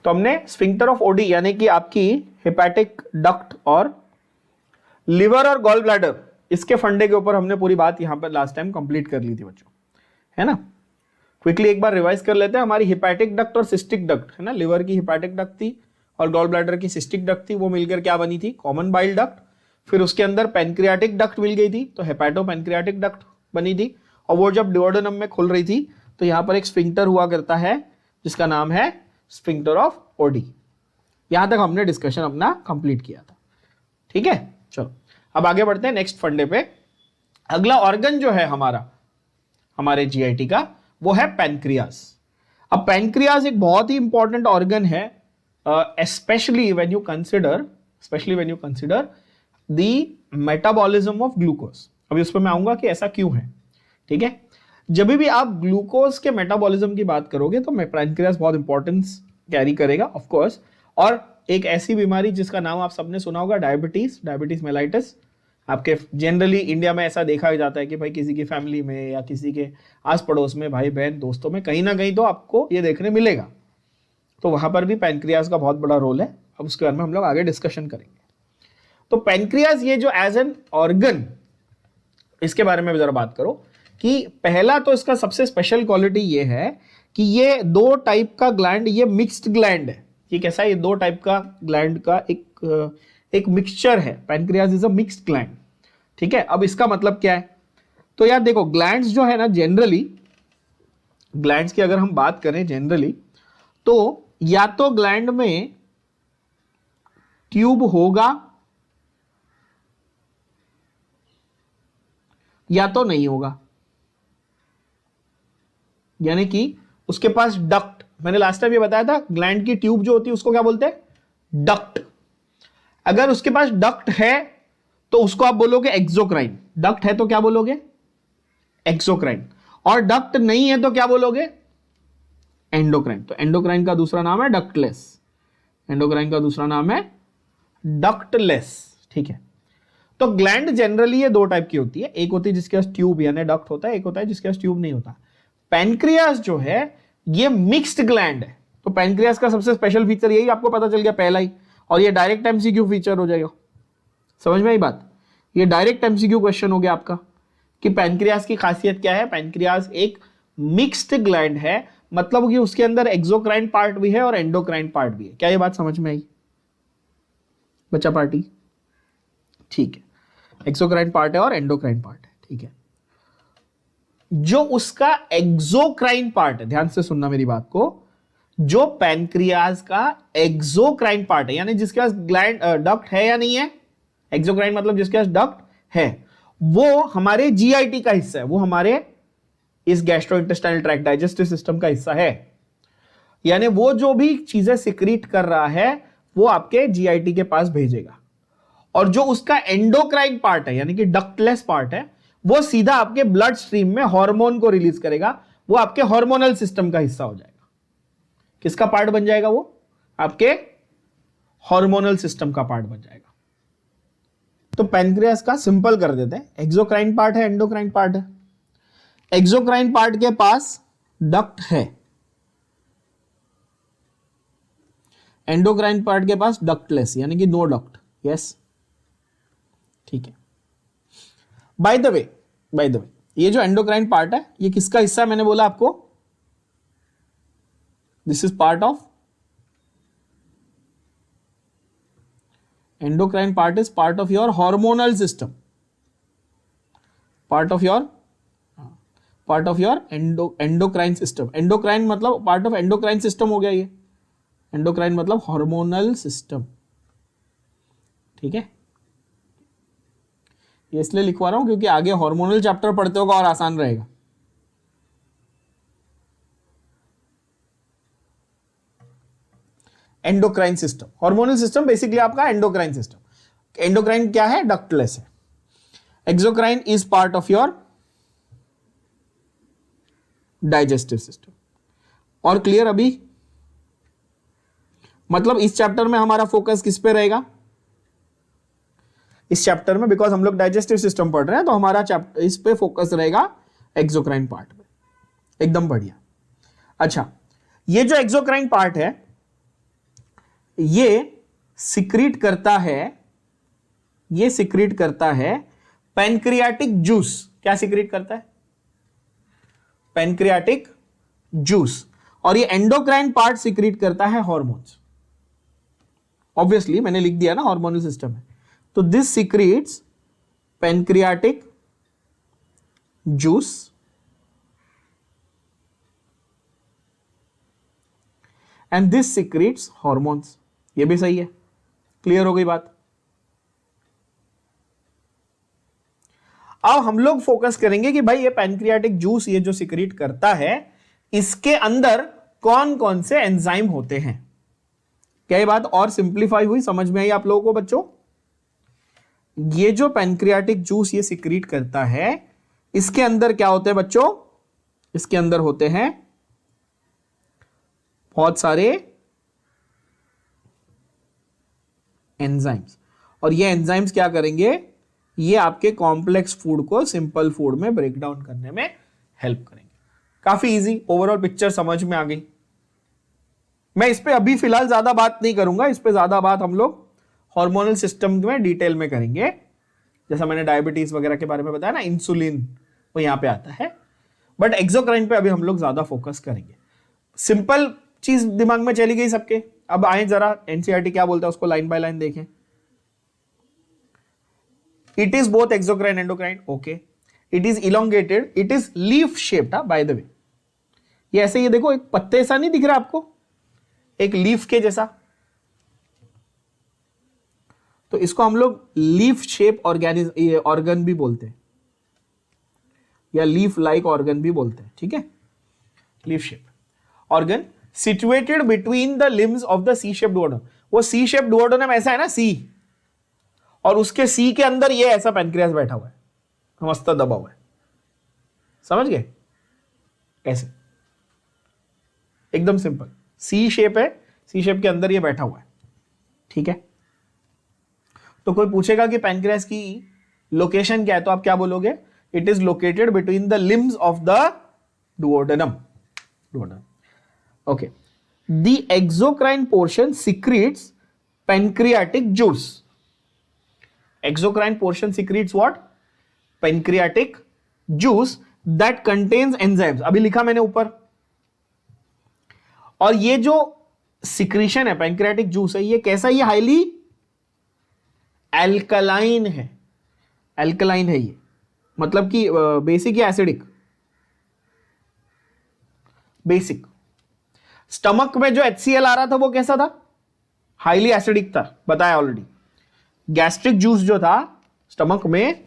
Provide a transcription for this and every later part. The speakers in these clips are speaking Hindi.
तो हमने स्फिंक्टर ऑफ ओडी यानी कि आपकी हेपेटिक डक्ट और लिवर और गॉल ब्लैडर, इसके फंडे के ऊपर हमने पूरी बात यहां पर लास्ट टाइम कंप्लीट कर ली थी बच्चों, है ना। क्विकली एक बार रिवाइज कर लेते हैं। हमारी हिपैटिक डक्ट और सिस्टिक डक्ट, है ना, लिवर की हिपैटिक डक्ट थी और गॉल ब्लैडर की सिस्टिक डक्ट थी, वो मिलकर क्या बनी थी, कॉमन बाइल डक्ट। फिर उसके अंदर पैनक्रियाटिक डक्ट मिल गई थी, तो हेपेटो पैनक्रियाटिक डक्ट बनी थी। और वो जब डुओडेनम में खुल रही थी तो यहां पर एक स्फिंक्टर हुआ करता है जिसका नाम है स्फिंक्टर ऑफ ओडी। यहां तक हमने डिस्कशन अपना कंप्लीट किया था, ठीक है। चलो अब आगे बढ़ते हैं नेक्स्ट फंडे पे। अगला ऑर्गन जो है हमारे जीआईटी का, वो है पैनक्रियास। अब पैनक्रियास एक बहुत ही इंपॉर्टेंट ऑर्गन है, specially when you consider the metabolism of glucose. अभी उस पर मैं आऊंगा कि ऐसा क्यों है, ठीक है। जब भी आप ग्लूकोज के मेटाबॉलिज्म की बात करोगे तो पैनक्रियास बहुत इंपॉर्टेंस कैरी करेगा, ऑफ कोर्स। और एक ऐसी बीमारी जिसका नाम आप सबने सुना होगा, डायबिटीज मेलाइटिस। आपके जनरली इंडिया में ऐसा देखा जाता है कि भाई किसी की फैमिली में या किसी के आस पड़ोस में, भाई बहन दोस्तों में कहीं ना कहीं तो आपको ये देखने मिलेगा। तो वहां पर भी पैनक्रियास का बहुत बड़ा रोल है। अब उसके बारे में हम लोग आगे डिस्कशन करेंगे। तो पैनक्रियास ये जो एज एन ऑर्गन, इसके बारे में भी जरा बात करो कि पहला तो इसका सबसे स्पेशल क्वालिटी ये है कि ये दो टाइप का ग्लैंड, ये मिक्स्ड ग्लैंड है। ये कैसा है, ये दो टाइप का ग्लैंड का एक मिक्सचर है। Pancreas is a mixed gland, ठीक है। अब इसका मतलब क्या है, तो यार देखो ग्लैंड्स जो है ना, जनरली ग्लैंड्स की अगर हम बात करें जनरली, तो या तो ग्लैंड में ट्यूब होगा या तो नहीं होगा, यानी कि उसके पास डक्ट, मैंने लास्ट टाइम ये बताया था, ग्लैंड की ट्यूब जो होती है उसको क्या बोलते हैं, डक्ट। अगर उसके पास डक्ट है तो उसको आप बोलोगे एक्सोक्राइन। डक्ट है तो क्या बोलोगे, एक्सोक्राइन। और डक्ट नहीं है तो क्या बोलोगे, एंडोक्राइन। तो एंडोक्राइन का दूसरा नाम है डक्टलेस, एंडोक्राइन का दूसरा नाम है डक्टलेस, ठीक है। तो ग्लैंड जनरली ये दो टाइप की होती है, एक होती है जिसके पास ट्यूब यानी डक्ट होता है, एक होता है जिसके पास ट्यूब नहीं होता। पैनक्रियास जो है ये मिक्स्ड ग्लैंड है। तो पैनक्रियास का सबसे स्पेशल फीचर यही आपको पता चल गया पहला ही, और ये डायरेक्ट एमसीक्यू फीचर हो जाएगा। समझ में आई बात, ये डायरेक्ट एमसीक्यू क्वेश्चन हो गया आपका कि पैनक्रियास की खासियत क्या है। पैनक्रियास एक मिक्स्ड ग्लैंड है, मतलब कि उसके अंदर एक्सोक्राइन पार्ट भी है और एंडोक्राइन पार्ट भी है। क्या ये बात समझ में आई बच्चा पार्टी, ठीक है। एक्सोक्राइन पार्ट है और एंडोक्राइन पार्ट है, ठीक है। जो उसका एक्सोक्राइन पार्ट है, ध्यान से सुनना मेरी बात को, जो पैनक्रियास का एक्सोक्राइन पार्ट है, यानी जिसके पास ग्लैंड डक्ट है या नहीं है, एक्सोक्राइन मतलब जिसके पास डक्ट है, वो हमारे जीआईटी का हिस्सा है, वो हमारे इस गैस्ट्रोइंटेस्टाइनल ट्रैक्ट डाइजेस्टिव सिस्टम का हिस्सा है। यानी वो जो भी चीजें सिक्रीट कर रहा है वो आपके जीआईटी के पास भेजेगा। और जो उसका एंडोक्राइन पार्ट है यानी कि डक्टलेस पार्ट है, वो सीधा आपके ब्लड स्ट्रीम में हार्मोन को रिलीज करेगा, वो आपके हार्मोनल सिस्टम का हिस्सा हो जाएगा। किसका पार्ट बन जाएगा, वो आपके हार्मोनल सिस्टम का पार्ट बन जाएगा। तो पैनक्रियास का सिंपल कर देते हैं, एक्सोक्राइन पार्ट है, एंडोक्राइन पार्ट है। एक्सोक्राइन पार्ट के पास डक्ट है, एंडोक्राइन पार्ट के पास डक्टलेस यानी कि नो डक्ट, यस, ठीक है। बाय द वे ये जो एंडोक्राइन पार्ट है ये किसका हिस्सा है, मैंने बोला आपको, this is part of endocrine part, is part of your hormonal system, part of your endocrine system. Endocrine मतलब पार्ट ऑफ एंडोक्राइन सिस्टम हो गया ये, एंडोक्राइन मतलब हार्मोनल सिस्टम, ठीक है। ये इसलिए लिखवा रहा हूं क्योंकि आगे हार्मोनल चैप्टर पढ़ते होगा और आसान रहेगा। Endocrine system, hormonal system basically आपका एंडोक्राइन सिस्टम। एंडोक्राइन क्या है, डक्टलेस है। Exocrine is part of your digestive system. और क्लियर अभी, मतलब इस चैप्टर में हमारा फोकस किस पे रहेगा, इस चैप्टर में, बिकॉज हम लोग डाइजेस्टिव सिस्टम पढ़ रहे हैं तो हमारा चैप्टर इस पे फोकस रहेगा एक्सोक्राइन पार्ट पे। एकदम बढ़िया। अच्छा, ये जो एक्सोक्राइन पार्ट है ये सिक्रीट करता है पैनक्रियाटिक जूस। क्या सिक्रीट करता है? Pancreatic juice. और ये एंडोक्राइन पार्ट सिक्रीट करता है हॉर्मोन्स। ऑब्वियसली मैंने लिख दिया ना, हार्मोनल सिस्टम है। तो this secretes pancreatic juice and this secretes hormones. ये भी सही है। क्लियर हो गई बात? अब हम लोग फोकस करेंगे कि भाई ये पैनक्रियाटिक जूस ये जो सिक्रीट करता है, इसके अंदर कौन कौन से एंजाइम होते हैं। क्या ये बात और सिंप्लीफाई हुई, समझ में आई आप लोगों को बच्चों? ये जो पैनक्रियाटिक जूस ये सिक्रीट करता है, इसके अंदर क्या होते हैं बच्चों? इसके अंदर होते हैं बहुत सारे एंजाइम्स। और ये एंजाइम्स क्या करेंगे? ये आपके कॉम्प्लेक्स फूड को सिंपल फूड में ब्रेक डाउन करने में हेल्प करेंगे। काफी इजी, ओवरऑल पिक्चर समझ में आ गई। मैं इस पे अभी फिलहाल ज्यादा बात नहीं करूंगा, इस पे ज्यादा बात हम लोग हार्मोनल सिस्टम में डिटेल में करेंगे। जैसा मैंने डायबिटीज वगैरह के बारे में बताया ना, इंसुलिन वो यहां पे आता है, बट एक्सोक्राइन पे अभी हम लोग ज्यादा फोकस करेंगे। सिंपल चीज दिमाग में चली गई सबके। अब आए जरा एनसीईआरटी क्या बोलता है उसको लाइन बाय लाइन देखें। It is both exocrine endocrine, okay. It is elongated, it is leaf shaped, bye the वे। ये ऐसे, ये देखो एक पत्ते सा नहीं दिख रहा आपको, एक लीफ के जैसा। तो इसको हम लोग लीफ शेप ऑर्गन भी बोलते हैं, या लीफ लाइक ऑर्गन भी बोलते हैं, ठीक है। Leaf shape organ situated between the limbs of the C shape duodenum. वो सी शेप डुओडेनम ऐसा है ना, सी, और उसके सी के अंदर ये ऐसा पैनक्रियास बैठा हुआ है, मस्त दबा हुआ है। समझ गए? ऐसे एकदम सिंपल सी शेप है, सी शेप के अंदर ये बैठा हुआ है, ठीक है। तो कोई पूछेगा कि पैनक्रियास की लोकेशन क्या है, तो आप क्या बोलोगे? It is located between the limbs of the duodenum. Okay. The exocrine portion secretes pancreatic juice. Exocrine portion secretes what? Pancreatic juice that contains enzymes. अभी लिखा मैंने ऊपर। और ये जो सिक्रीशन है पैनक्रियाटिक जूस है, ये कैसा? ये हाईली एल्कलाइन है। एल्कलाइन है ये, मतलब कि बेसिक या एसिडिक? बेसिक। स्टमक में जो HCl आ रहा था वो कैसा था? हाईली एसिडिक था, बताया ऑलरेडी। गैस्ट्रिक जूस जो था स्टमक में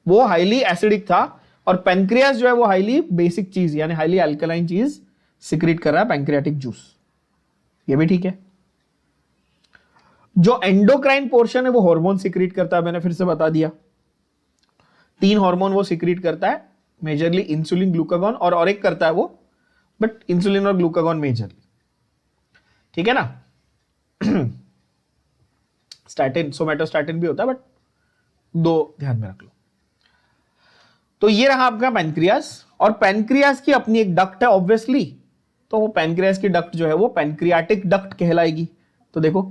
वो हाईली एसिडिक था, और पैनक्रियास जो है वो हाईली बेसिक चीज यानी हाईली अल्कलाइन चीज सिक्रीट कर रहा है, पैनक्रियाटिक जूस। ये भी ठीक है। जो एंडोक्राइन पोर्शन है वो हार्मोन सिक्रीट करता है, मैंने फिर से बता दिया। 3 हार्मोन वो सिक्रीट करता है, मेजरली इंसुलिन, ग्लूकागॉन, और एक करता है वो, बट इंसुलिन और ग्लूकागॉन मेजरली, ठीक है ना। स्टैटिन, सोमेटोस्टैटिन भी होता है, बट 2 ध्यान में रख लो। तो ये रहा आपका पैनक्रियास, और पैनक्रियास की अपनी एक डक्ट है ऑब्वियसली, तो वो पैनक्रियास की डक्ट जो है वो पैनक्रियाटिक डक्ट कहलाएगी। तो देखो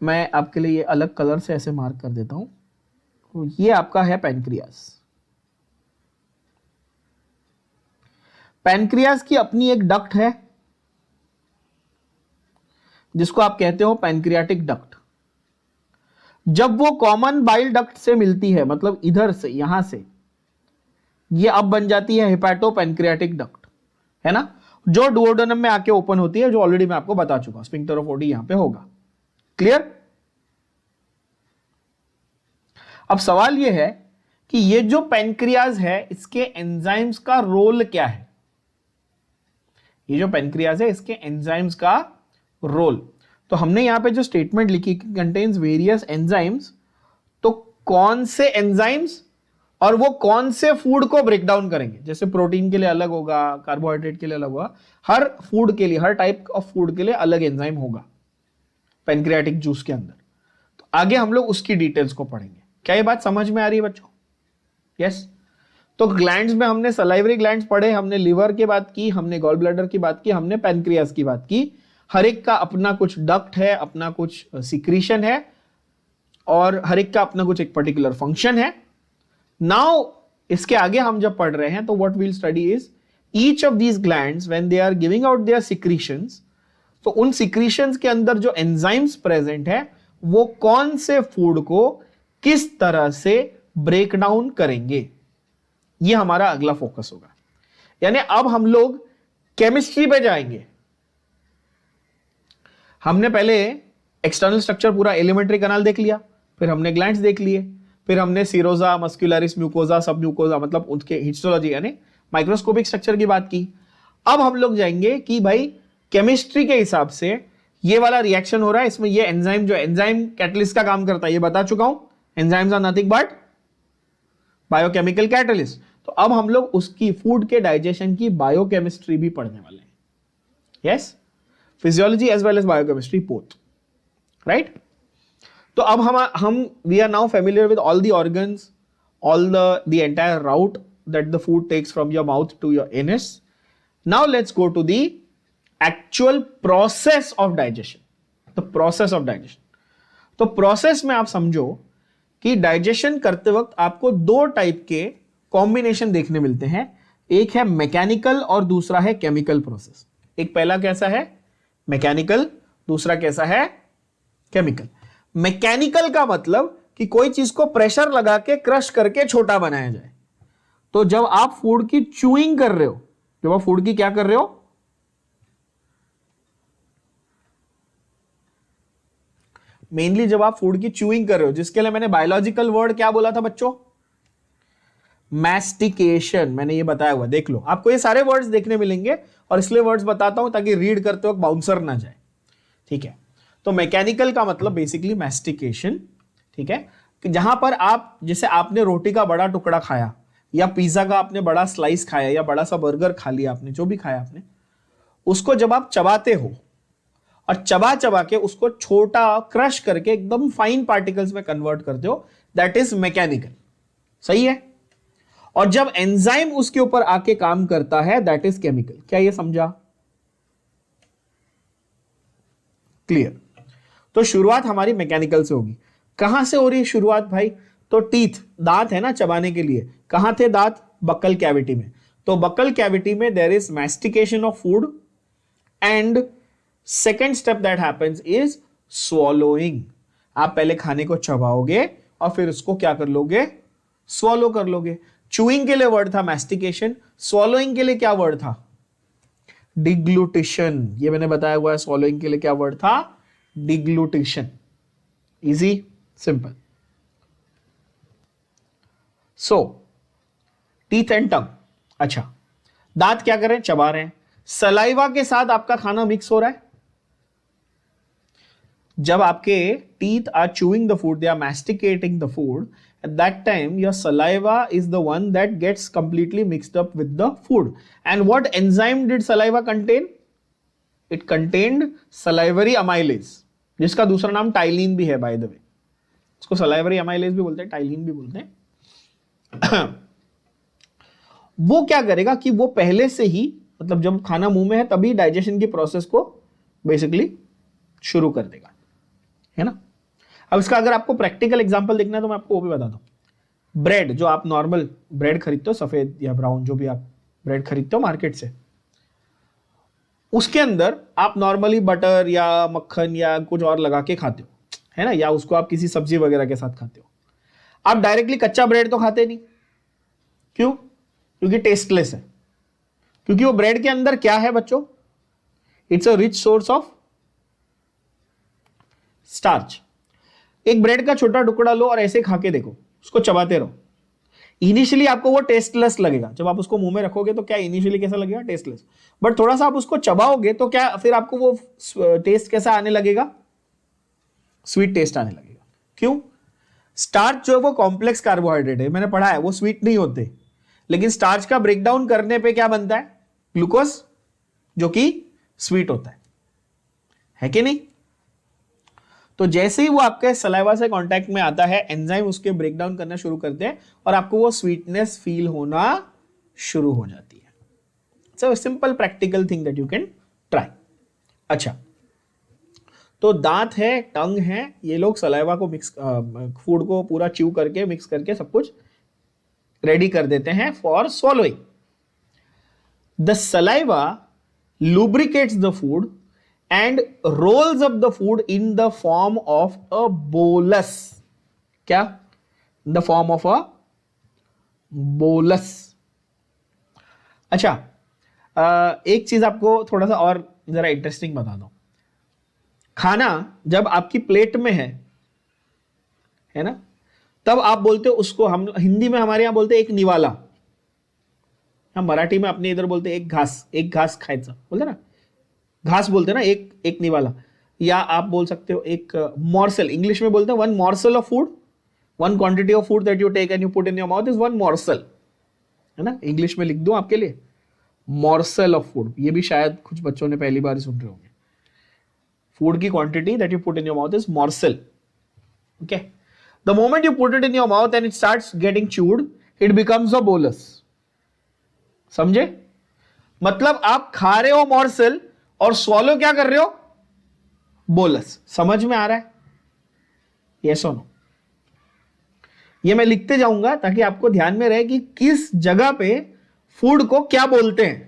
मैं आपके लिए ये अलग कलर से ऐसे मार्क कर देता हूं। तो ये आपका है पैनक्रियास। पैनक्रियास की अपनी एक डक्ट है जिसको आप कहते हो पैनक्रियाटिक डक्ट। जब वो कॉमन बाइल डक्ट से मिलती है, मतलब इधर से, यहां से, ये अब बन जाती है हेपाटो पैनक्रियाटिक डक्ट, है ना, जो डुओडेनम में आके ओपन होती है, जो ऑलरेडी मैं आपको बता चुका हूं। स्फिंक्टर ऑफ ओडी यहां पे होगा। क्लियर? अब सवाल ये है कि ये जो पैनक्रियाज है इसके एंजाइम्स का रोल क्या है? ये जो पैनक्रियाज है इसके एंजाइम्स का रोल, तो हमने यहां पे जो स्टेटमेंट लिखी कंटेन्स वेरियस एंजाइम्स, तो कौन से एंजाइम्स और वो कौन से फूड को ब्रेक डाउन करेंगे? जैसे प्रोटीन के लिए अलग होगा, कार्बोहाइड्रेट के लिए अलग होगा, हर फूड के लिए, हर टाइप ऑफ फूड के लिए अलग एंजाइम होगा पैनक्रियाटिक जूस के अंदर। तो आगे हम लोग उसकी डिटेल्स को पढ़ेंगे। क्या ये बात समझ में आ रही है बच्चों? यस। तो ग्लैंड्स में हमने सलाइवरी ग्लैंड्स पढ़े, हमने लिवर की बात की, हमने गॉल ब्लैडर की बात की, हमने पैनक्रियास की बात की। हर एक का अपना कुछ डक्ट है, अपना कुछ सिक्रीशन है, और हर एक का अपना कुछ एक पर्टिकुलर फंक्शन है. नाउ इसके आगे हम जब पढ़ रहे हैं तो what we'll study is each of these glands when they are giving out their secretions, तो उन सिक्रीशंस के अंदर जो एंजाइम्स प्रेजेंट है वो कौन से फूड को किस तरह से ब्रेक डाउन करेंगे, ये हमारा अगला फोकस होगा. यानी अब हम लोग केमिस्ट्री पे जाएंगे. हमने पहले एक्सटर्नल स्ट्रक्चर पूरा एलिमेंट्री कैनाल देख लिया, फिर हमने ग्लैंड्स देख लिए, फिर हमने सीरोजा, मस्कुलरिस, म्यूकोजा, सब म्यूकोजा मतलब उनके हिस्टोलॉजी यानी माइक्रोस्कोपिक स्ट्रक्चर की बात की. अब हम लोग जाएंगे कि भाई केमिस्ट्री के हिसाब से ये वाला रिएक्शन हो रहा है, इसमें ये एंजाइम, जो एंजाइम कैटलिस्ट का काम करता है ये बता चुका हूं. Enzymes are nothing but biochemical catalyst. तो अब हम लोग उसकी फूड के डाइजेशन की बायोकेमिस्ट्री भी पढ़ने वाले हैं. Yes, physiology as well as biochemistry both, right. तो अब हम we are now familiar with all the organs, all the entire route that the food takes from your mouth to your anus. Now let's go to the actual process of digestion. The process of digestion. तो प्रोसेस में आप समझो कि डाइजेशन करते वक्त आपको दो टाइप के कॉम्बिनेशन देखने मिलते हैं. एक है मैकेनिकल और दूसरा है केमिकल प्रोसेस. एक पहला कैसा है मैकेनिकल, दूसरा कैसा है केमिकल. मैकेनिकल का मतलब कि कोई चीज को प्रेशर लगा के क्रश करके छोटा बनाया जाए. तो जब आप फूड की च्यूइंग कर रहे हो, जब आप फूड की क्या कर रहे हो, मेनली जब आप फूड की च्यूइंग कर रहे हो, जिसके लिए मैंने बायोलॉजिकल वर्ड क्या बोला था बच्चों, मैस्टिकेशन. मैंने ये बताया हुआ, देख लो, आपको ये सारे वर्ड्स देखने मिलेंगे और इसलिए वर्ड्स बताता हूं ताकि रीड करते वक्त बाउंसर ना जाए. ठीक है. तो मैकेनिकल का मतलब बेसिकली मैस्टिकेशन. ठीक है, कि जहां पर आप, जैसे आपने रोटी का बड़ा टुकड़ा खाया या पिज्जा का आपने बड़ा स्लाइस खाया या बड़ा सा बर्गर खा लिया, आपने जो भी खाया आपने, उसको जब आप चबाते हो और चबा चबा के उसको छोटा क्रश करके एकदम फाइन पार्टिकल्स में कन्वर्ट करते हो, दैट इज मैकेनिकल. सही है. और जब एंजाइम उसके ऊपर आके काम करता है, दैट इज केमिकल. क्या ये समझा? क्लियर. तो शुरुआत हमारी मैकेनिकल से होगी. कहां से हो रही है शुरुआत भाई? तो टीथ, दांत है ना चबाने के लिए. कहां थे दांत? बक्कल कैविटी में. तो बक्कल कैविटी में there is mastication of food and second step that happens is swallowing. आप पहले खाने को चबाओगे और फिर उसको क्या कर लोगे? स्वॉलो कर लोगे. चूइंग के लिए वर्ड था मैस्टिकेशन, स्वॉलोइंग के लिए क्या वर्ड था? डिग्लूटिशन. ये मैंने बताया हुआ है. स्वॉलोइंग के लिए क्या वर्ड था? Deglutition. Easy, simple. So teeth and tongue. अच्छा, दांत क्या कर रहे हैं? चबा रहे हैं. सलाइवा के साथ आपका खाना मिक्स हो रहा है. जब आपके teeth are chewing the food, they are masticating the food, at that time your saliva is the one that gets completely mixed up with the food. And what enzyme did saliva contain? It contained salivary amylase, जिसका दूसरा नाम टाइलिन भी है by the way. इसको salivary amylase भी बोलते हैं, टाइलिन भी बोलते हैं. वो क्या करेगा कि वो पहले से ही, मतलब जब खाना मुंह में है तभी डाइजेशन की प्रोसेस को बेसिकली शुरू कर देगा, है ना. अब इसका अगर आपको प्रैक्टिकल एग्जांपल देखना है तो मैं आपको वो भी बताता हूं. ब्रेड, जो आप नॉर्मल ब्रेड खरीदते हो, सफेद या ब्राउन, जो भी आप ब्रेड खरीदते हो मार्केट से, उसके अंदर आप नॉर्मली बटर या मक्खन या कुछ और लगा के खाते हो, है ना, या उसको आप किसी सब्जी वगैरह के साथ खाते हो. आप डायरेक्टली कच्चा ब्रेड तो खाते नहीं. क्यों? क्योंकि टेस्टलेस है. क्योंकि वो ब्रेड के अंदर क्या है बच्चों? It's a rich source of starch. एक ब्रेड का छोटा टुकड़ा लो और ऐसे खा के देखो, उसको चबाते रहो. इनिशियली आपको वो टेस्टलेस लगेगा. जब आप उसको मुंह में रखोगे तो क्या इनिशियली कैसा लगेगा? टेस्टलेस. बट थोड़ा सा आप उसको चबाओगे तो क्या फिर आपको वो टेस्ट कैसा आने लगेगा? स्वीट टेस्ट आने लगेगा. क्यों? स्टार्च जो है वो कॉम्प्लेक्स कार्बोहाइड्रेट है, मैंने पढ़ा है, वो स्वीट नहीं होते. लेकिन स्टार्च का ब्रेकडाउन करने पे क्या बनता है? ग्लूकोज, जो कि स्वीट होता है कि नहीं. तो जैसे ही वो आपके सलाइवा से कांटेक्ट में आता है, एंजाइम उसके ब्रेकडाउन करना शुरू करते हैं और आपको वो स्वीटनेस फील होना शुरू हो जाती है. It's a simple practical thing that you can try. अच्छा, तो दांत है, टंग है, ये लोग सलाइवा को मिक्स, फूड को पूरा च्यू करके मिक्स करके सब कुछ रेडी कर देते हैं for swallowing. The saliva lubricates the food and rolls up the food in the form of a bolus. क्या? In the form of a bolus. अच्छा, एक चीज आपको थोड़ा सा और जरा इंटरेस्टिंग बता दो. खाना जब आपकी प्लेट में है ना, तब आप बोलते हो उसको, हम हिंदी में हमारे यहां बोलते हैं एक निवाला, हम मराठी में अपने इधर बोलते हैं एक घास खायचा, बोलते ना, घास बोलते ना, एक निवाला. या आप बोल सकते हो एक मॉर्सल, इंग्लिश में बोलते हैं one morsel of food, one quantity of food that you take and you put in your mouth is one morsel, है ना. इंग्लिश में लिख दूं आपके लिए, मॉर्सल ऑफ फूड. ये भी शायद कुछ बच्चों ने पहली बार ही सुन रहे होंगे. फूड की quantity that you put in your mouth is morsel. Okay, the moment you put it in your mouth and it starts getting chewed, it becomes a bolus. समझे? मतलब आप खा रहे हो मॉर्सल और स्वॉलो क्या कर रहे हो? बोलस. समझ में आ रहा है? यस और नो? ये मैं लिखते जाऊंगा ताकि आपको ध्यान में रहे कि किस जगह पे फूड को क्या बोलते हैं,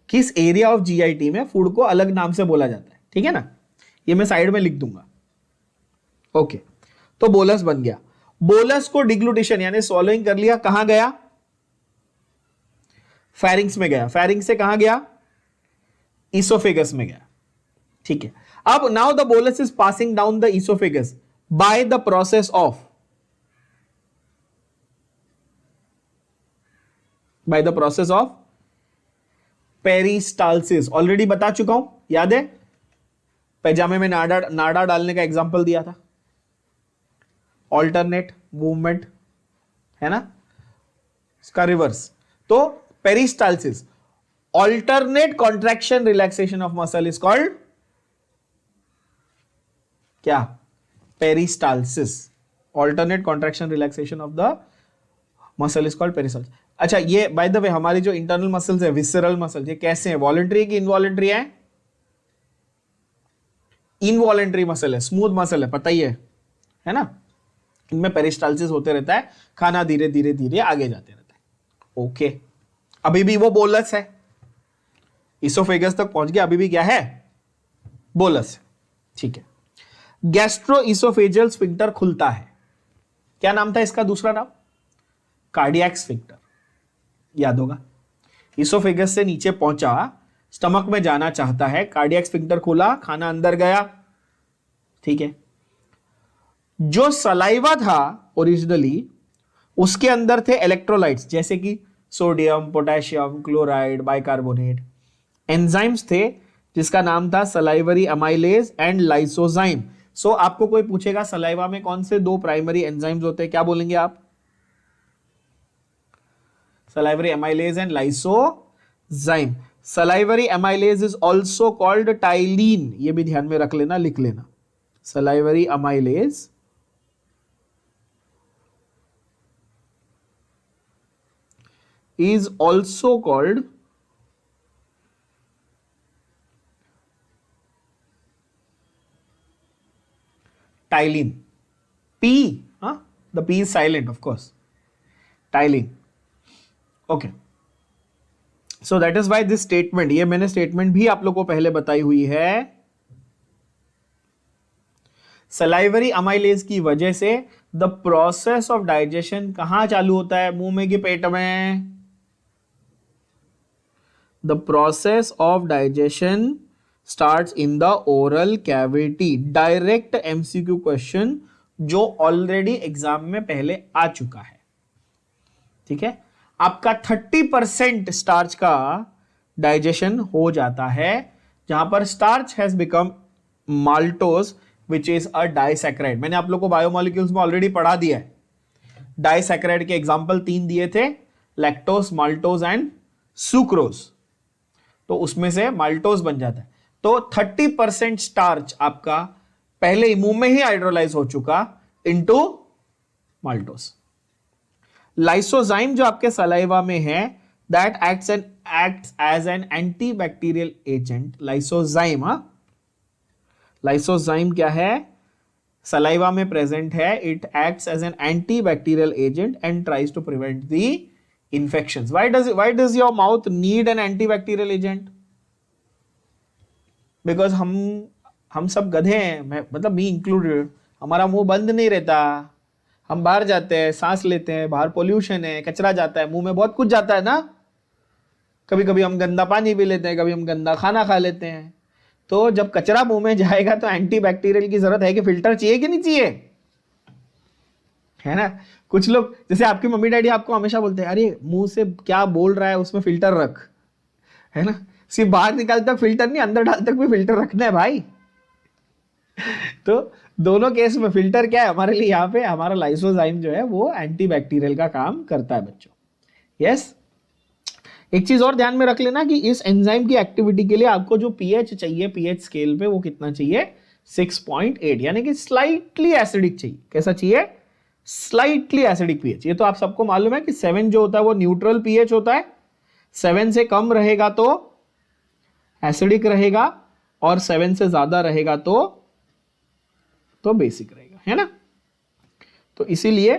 किस एरिया ऑफ जीआईटी में फूड को अलग नाम से बोला जाता है. ठीक है ना? ये मैं साइड में लिख दूंगा. ओके, तो बोलस बन गया. बोलस को डिग्लूटेशन यानी सॉलोइंग कर लिया. कहां गया? फेरिंग्स में गया. फेरिंग्स से कहां गया? इसोफेगस में गया. ठीक है. अब now the bolus is passing down the oesophagus by the process of, peristalsis. Already बता चुका हूं, याद है? पैजामे में नाड़ा डालने का एग्जांपल दिया था. ऑल्टरनेट मूवमेंट, है ना, इसका रिवर्स. तो peristalsis, alternate contraction relaxation of muscle is called क्या? Peristalsis. Alternate contraction relaxation of the muscle is called peristalsis. अच्छा, ये बाय द वे हमारी जो इंटरनल मसल्स है, विसरल मसल, ये कैसे है? वॉलंटरी की इनवॉलंटरी है? इनवॉलंटरी मसल है, स्मूथ मसल है, पता ही है ना. इनमें पेरिस्टालसिस होते रहता है, खाना धीरे धीरे धीरे आगे जाते रहता है. ओके, अभी भी वो बोलस है, इसोफेगस तक पहुंच गया, अभी भी क्या है? बोलस. ठीक है. गैस्ट्रो इसोफेजियल स्फिंक्टर खुलता है. क्या नाम था इसका दूसरा नाम? Cardiac sphincter. याद होगा. इसोफेगस से नीचे पहुंचा, स्टमक में जाना चाहता है, कार्डियक स्फिंक्टर खुला, खाना अंदर गया. ठीक है. जो सलाइवा था ओरिजिनली, उसके अंदर थे इलेक्ट्रोलाइट्स जैसे कि sodium, potassium, chloride, bicarbonate. Enzymes थे जिसका नाम था सलाइवरी अमाइलेज एंड लाइसोजाइम. सो आपको कोई पूछेगा सलाइवा में कौन से दो प्राइमरी एंजाइम्स होते हैं, क्या बोलेंगे आप? Salivary amylase and lysozyme. Salivary amylase is also called ptyalin. ये भी ध्यान में रख लेना, लिख लेना. Salivary amylase is also called Tyline. P, the P is silent, of course. Tyline. Okay. So that is why this statement, ये मैंने statement भी आप लोग को पहले बताई हुई है. सलाइवरी अमाइलेज की वजह से द प्रोसेस ऑफ डाइजेशन कहां चालू होता है? मुंह में कि पेट में? The process of digestion starts in the oral cavity. Direct MCQ question जो ऑलरेडी एग्जाम में पहले आ चुका है. ठीक है. आपका 30% स्टार्च का डाइजेशन हो जाता है, जहां पर starch has become maltose which is a disaccharide. मैंने आप लोग को बायोमोलिक्यूल्स में ऑलरेडी पढ़ा दिया है. डाइसैकेराइड के एग्जाम्पल 3 दिए थे, लैक्टोज, माल्टोज एंड सुक्रोज. तो उसमें से माल्टोज बन जाता है. तो 30% स्टार्च आपका पहले ही मुंह में ही हाइड्रोलाइज हो चुका इनटू माल्टोज. लाइसोजाइम जो आपके सलाइवा में है, that acts as an antibacterial agent. Lysozyme, lysozyme क्या है? सलाइवा में प्रेजेंट है. It acts as an antibacterial agent and tries to prevent the infections. why does your mouth need an antibacterial agent? Because हम सब गधे हैं, मतलब मी इंक्लूडेड. हमारा मुंह बंद नहीं रहता, हम बाहर जाते हैं, सांस लेते हैं, बाहर पोल्यूशन है, कचरा जाता है, मुंह में बहुत कुछ जाता है ना. कभी कभी हम गंदा पानी पी लेते हैं, कभी हम गंदा खाना खा लेते हैं. तो जब कचरा मुंह में जाएगा तो एंटीबैक्टीरियल की जरूरत है कि फिल्टर चाहिए कि नहीं चाहिए, है ना. कुछ लोग जैसे आपकी मम्मी डैडी आपको हमेशा बोलते हैं अरे मुंह से क्या बोल रहा है उसमें फिल्टर रख, है ना. सिर्फ बाहर निकालते तक फिल्टर नहीं, अंदर डालते तक भी फिल्टर रखना है भाई. तो दोनों केस में फिल्टर क्या है हमारे लिए, यहाँ पे हमारा लाइसोजाइम जो है वो एंटीबैक्टीरियल का काम करता है बच्चों. यस. एक चीज और ध्यान में रख लेना कि इस एंजाइम की एक्टिविटी के लिए आपको जो पीएच चाहिए, पीएच स्केल पे वो कितना चाहिए? 6.8, यानी कि स्लाइटली एसिडिक चाहिए. कैसा चाहिए? Slightly acidic pH. ये तो आप सबको मालूम है कि 7 जो होता है वो न्यूट्रल पीएच होता है. 7 से कम रहेगा तो एसिडिक रहेगा और 7 से ज्यादा रहेगा तो बेसिक रहेगा, है ना. तो इसीलिए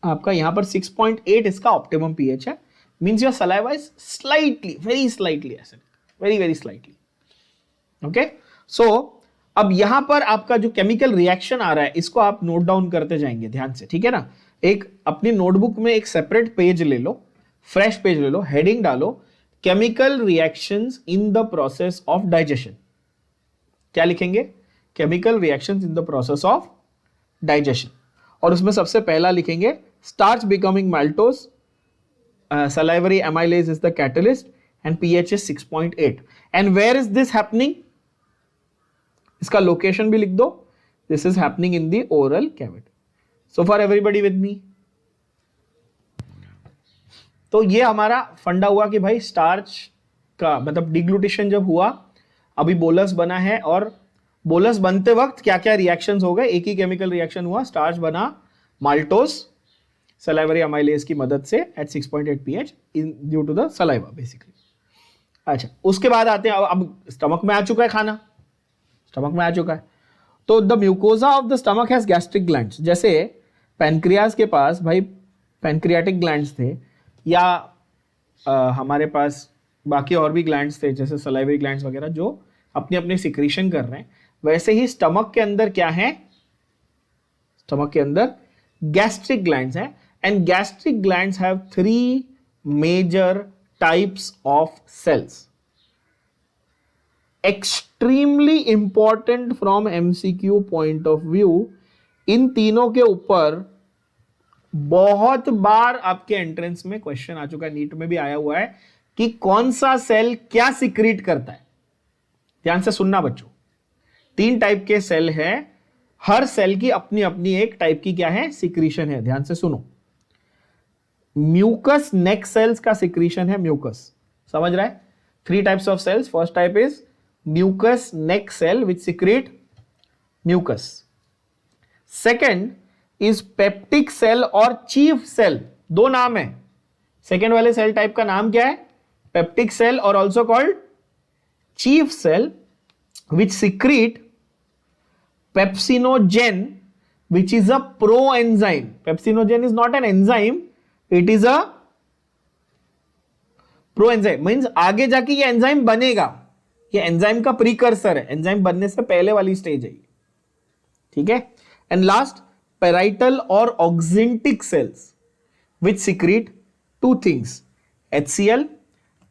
आपका यहां पर 6.8 इसका ऑप्टिमम पीएच है. Means your saliva is slightly, very slightly acidic, very very slightly. Okay. So अब यहां पर आपका जो केमिकल रिएक्शन आ रहा है इसको आप नोट डाउन करते जाएंगे ध्यान से, ठीक है ना. एक अपनी नोटबुक में एक सेपरेट पेज ले लो, फ्रेश पेज ले लो, हेडिंग डालो chemical reactions in the process of digestion. क्या लिखेंगे? Chemical reactions in the process of digestion. और उसमें सबसे पहला लिखेंगे starch becoming maltose, salivary amylase is the catalyst and pH is 6.8. and where is this happening? इसका लोकेशन भी लिख दो. This is happening in the oral cavity. So far everybody with me? तो ये हमारा फंडा हुआ कि भाई स्टार्च का मतलब डिग्लूटेशन जब हुआ, अभी बोलस बना है, और बोलस बनते वक्त क्या क्या रिएक्शंस हो गए? एक ही केमिकल रिएक्शन हुआ, स्टार्च बना माल्टोस सलाइवरी अमाइलेज की मदद से at 6.8 pH in due to the saliva basically. अच्छा, उसके बाद आते हैं अब स्टमक में आ चुका है खाना, स्टमक में आ चुका है. तो the mucosa of the stomach has gastric glands. जैसे पैनक्रियाज के पास भाई पैनक्रियाटिक ग्लैंड्स थे, या हमारे पास बाकी और भी ग्लैंड्स थे जैसे सलाइवरी ग्लैंड्स वगैरह जो अपनी अपनी सिक्रीशन कर रहे हैं, वैसे ही स्टमक के अंदर क्या है? स्टमक के अंदर गैस्ट्रिक ग्लैंड्स हैं. And gastric glands have 3 major types of cells. Extremely important from MCQ point of view. इन तीनों के ऊपर बहुत बार आपके एंट्रेंस में क्वेश्चन आ चुका है, नीट में भी आया हुआ है कि कौन सा सेल क्या सिक्रीट करता है. ध्यान से सुनना बच्चों. 3 टाइप के सेल है, हर सेल की अपनी अपनी एक टाइप की क्या है? सिक्रीशन है. ध्यान से सुनो. म्यूकस नेक सेल्स का सिक्रीशन है म्यूकस. समझ रहा है? 3 types of cells. First type is mucus neck cell which secrete mucus. Second is peptic cell और चीफ सेल. 2 नाम है. सेकेंड वाले सेल टाइप का नाम क्या है? पेप्टिक सेल और also called chief cell, which secrete pepsinogen, which is a proenzyme. Pepsinogen is not an enzyme, it is a proenzyme. means आगे जाके ये एंजाइम बनेगा, ये एंजाइम का प्रीकर्सर है, एंजाइम बनने से पहले वाली स्टेज है, ठीक है. एंड लास्ट पेराइटल और oxyntic cells which secrete 2 things, HCl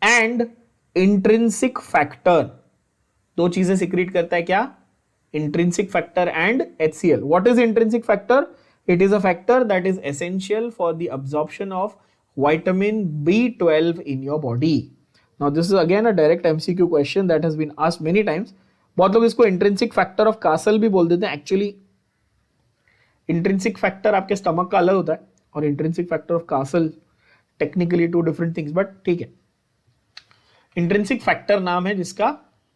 and intrinsic factor. 2 चीजें सिक्रीट करता है क्या? Intrinsic factor and HCl. What is intrinsic factor? It is a factor that is essential for the absorption of vitamin B12 in your body. Now this is again a direct MCQ question that has been asked many times. बहुत लोग इसको इंट्रिंसिक फैक्टर ऑफ कासल भी बोल देते हैं. एक्चुअली इंट्रिंसिक फैक्टर आपके स्टमक का अलग होता है और intrinsic factor of castle technically 2 different things, but ठीक है. इंट्रिंसिक फैक्टर नाम है जिसका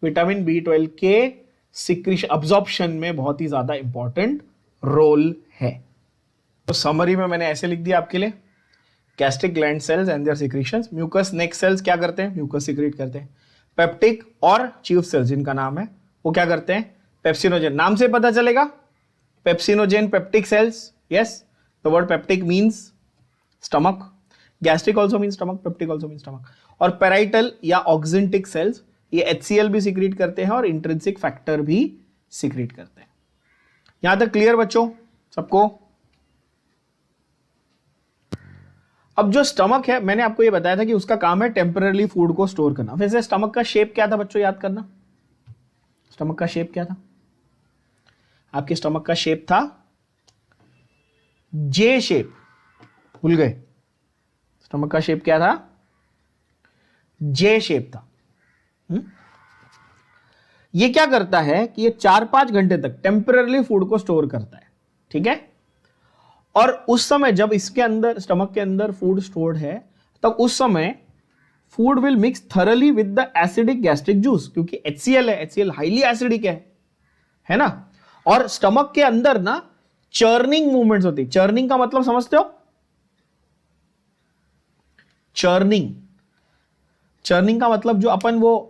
विटामिन B12 के सिक्रीशन अब्जॉर्प्शन में बहुत ही ज्यादा इंपॉर्टेंट रोल है. तो समरी में मैंने ऐसे लिख दिया आपके लिए gastric gland cells and their secretions. Mucus neck cells क्या करते हैं? म्यूकस सिक्रीट करते हैं। पेप्टिक और चीफ सेल्स जिनका नाम है वो क्या करते हैं? पेप्सिनोजेन। नाम से पता चलेगा, pepsinogen peptic cells. Yes, the word peptic means stomach, gastric also mean stomach, peptic also mean stomach. और पेराइटल या ऑक्सिंटिक सेल्स ये HCl भी सिक्रीट करते हैं और इंट्रिंसिक फैक्टर भी सिक्रीट करते हैं। यहां तक क्लियर बच्चों सबको? अब जो स्टमक है, मैंने आपको ये बताया था कि उसका काम है टेम्पररी फूड को स्टोर करना। वैसे स्टमक का शेप क्या था बच्चों, याद करना। स्टमक का शेप क्या था? आपके स्टमक का शेप था जे शेप। भूल गए? स्टमक का शेप क्या था? जे शेप था। ये क्या करता है कि ये 4-5 घंटे तक टेम्पररी फूड को स्टोर करता है, ठीक है। और उस समय जब इसके अंदर, स्टमक के अंदर फूड स्टोर्ड है, तब उस समय food will mix thoroughly with the acidic gastric juice, क्योंकि HCl है, HCl हाईली एसिडिक है ना। और स्टमक के अंदर ना चर्निंग मूवमेंट्स होती है। चर्निंग का मतलब समझते हो? चर्निंग का मतलब जो अपन वो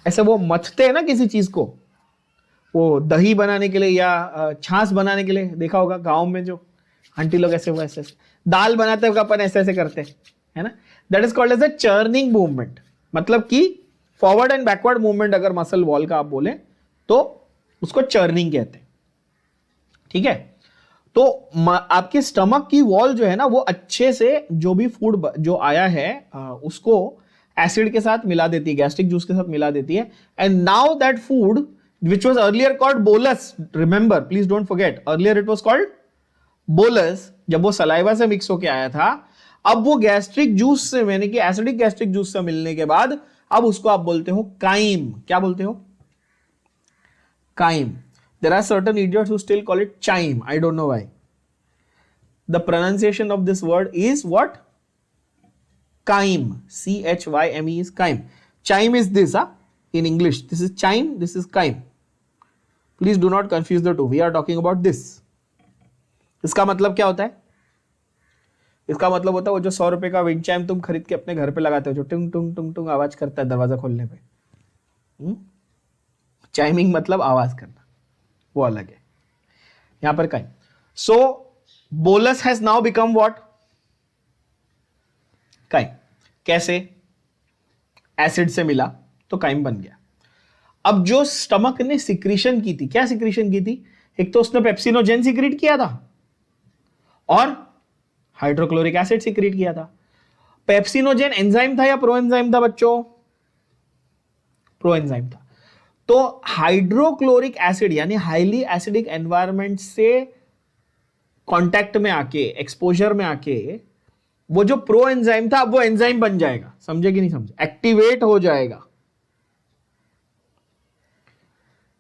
ऐसे वो मथते हैं ना किसी चीज को, वो दही बनाने के लिए या छाछ बनाने के लिए, देखा होगा गांव में जो आंटी लोग ऐसे ऐसे दाल बनाते हुए अपन ऐसे ऐसे करते हैं, है ना। That is called as a churning movement. मतलब कि फॉरवर्ड एंड बैकवर्ड मूवमेंट अगर मसल वॉल का आप बोले तो उसको चर्निंग कहते हैं, ठीक है। तो आपके स्टमक की वॉल जो है ना, वो अच्छे से जो भी फूड जो आया है उसको एसिड के साथ मिला देती है, गैस्ट्रिक जूस के साथ मिला देती है। And now that food which was earlier called bolus, remember please don't forget, earlier it was called bolus, जब वो सलाइवा से मिक्स होके आया था, अब वो गैस्ट्रिक जूस से, यानी कि एसिडिक गैस्ट्रिक जूस से मिलने के बाद अब उसको आप बोलते हो काइम। क्या बोलते हो? Crime. There are certain idiots who still call it chyme. I don't know why. The pronunciation of this word is what? Chyme. CHYME is chyme. Chyme is this, in English. This is chyme, this is chyme. Please do not confuse the two. We are talking about this. इसका मतलब क्या होता है? इसका मतलब होता है वो जो 100 रुपए का विंड चाइम तुम खरीद के अपने घर पे लगाते हो, जो टुंग टुंग टुंग टुंग आवाज करता है दरवाजा खोलने पे। चाइमिंग मतलब आवाज करना, वो अलग है। यहां पर chyme. So bolus has now become what? Chyme. कैसे? एसिड से मिला तो काइम बन गया। अब जो स्टमक ने सिक्रीशन की थी, क्या सिक्रीशन की थी? एक तो उसने पेप्सिनोजेन सिक्रीट किया था और हाइड्रोक्लोरिक एसिड सिक्रीट किया था। पेप्सिनोजेन एंजाइम था या प्रो एंजाइम था बच्चों? प्रो एंजाइम था। तो हाइड्रोक्लोरिक एसिड यानी हाईली एसिडिक एनवायरनमेंट से कांटेक्ट में आके, एक्सपोजर में आके, वो जो प्रो एंजाइम था अब वो एंजाइम बन जाएगा। समझे कि नहीं समझे? एक्टिवेट हो जाएगा।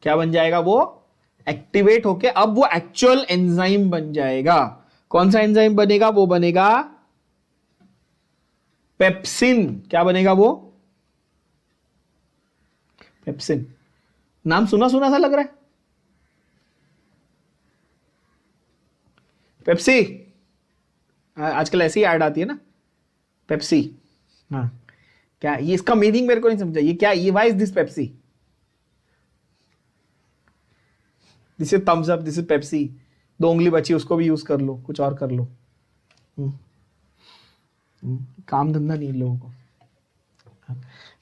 क्या बन जाएगा? वो एक्टिवेट होके अब वो एक्चुअल एंजाइम बन जाएगा। कौन सा एंजाइम बनेगा? वो बनेगा पेप्सिन। क्या बनेगा वो? पेप्सिन। नाम सुना सुना सा लग रहा है, पेप्सी। आजकल ऐसी ऐड आती है ना, पेप्सी। हाँ, क्या ये इसका मीनिंग मेरे को नहीं समझा। ये क्या, ये why is this Pepsi? This is Thums Up, this is Pepsi. 2 उंगली बची, उसको भी यूज कर लो, कुछ और कर लो। काम धंधा नहीं लोगों को।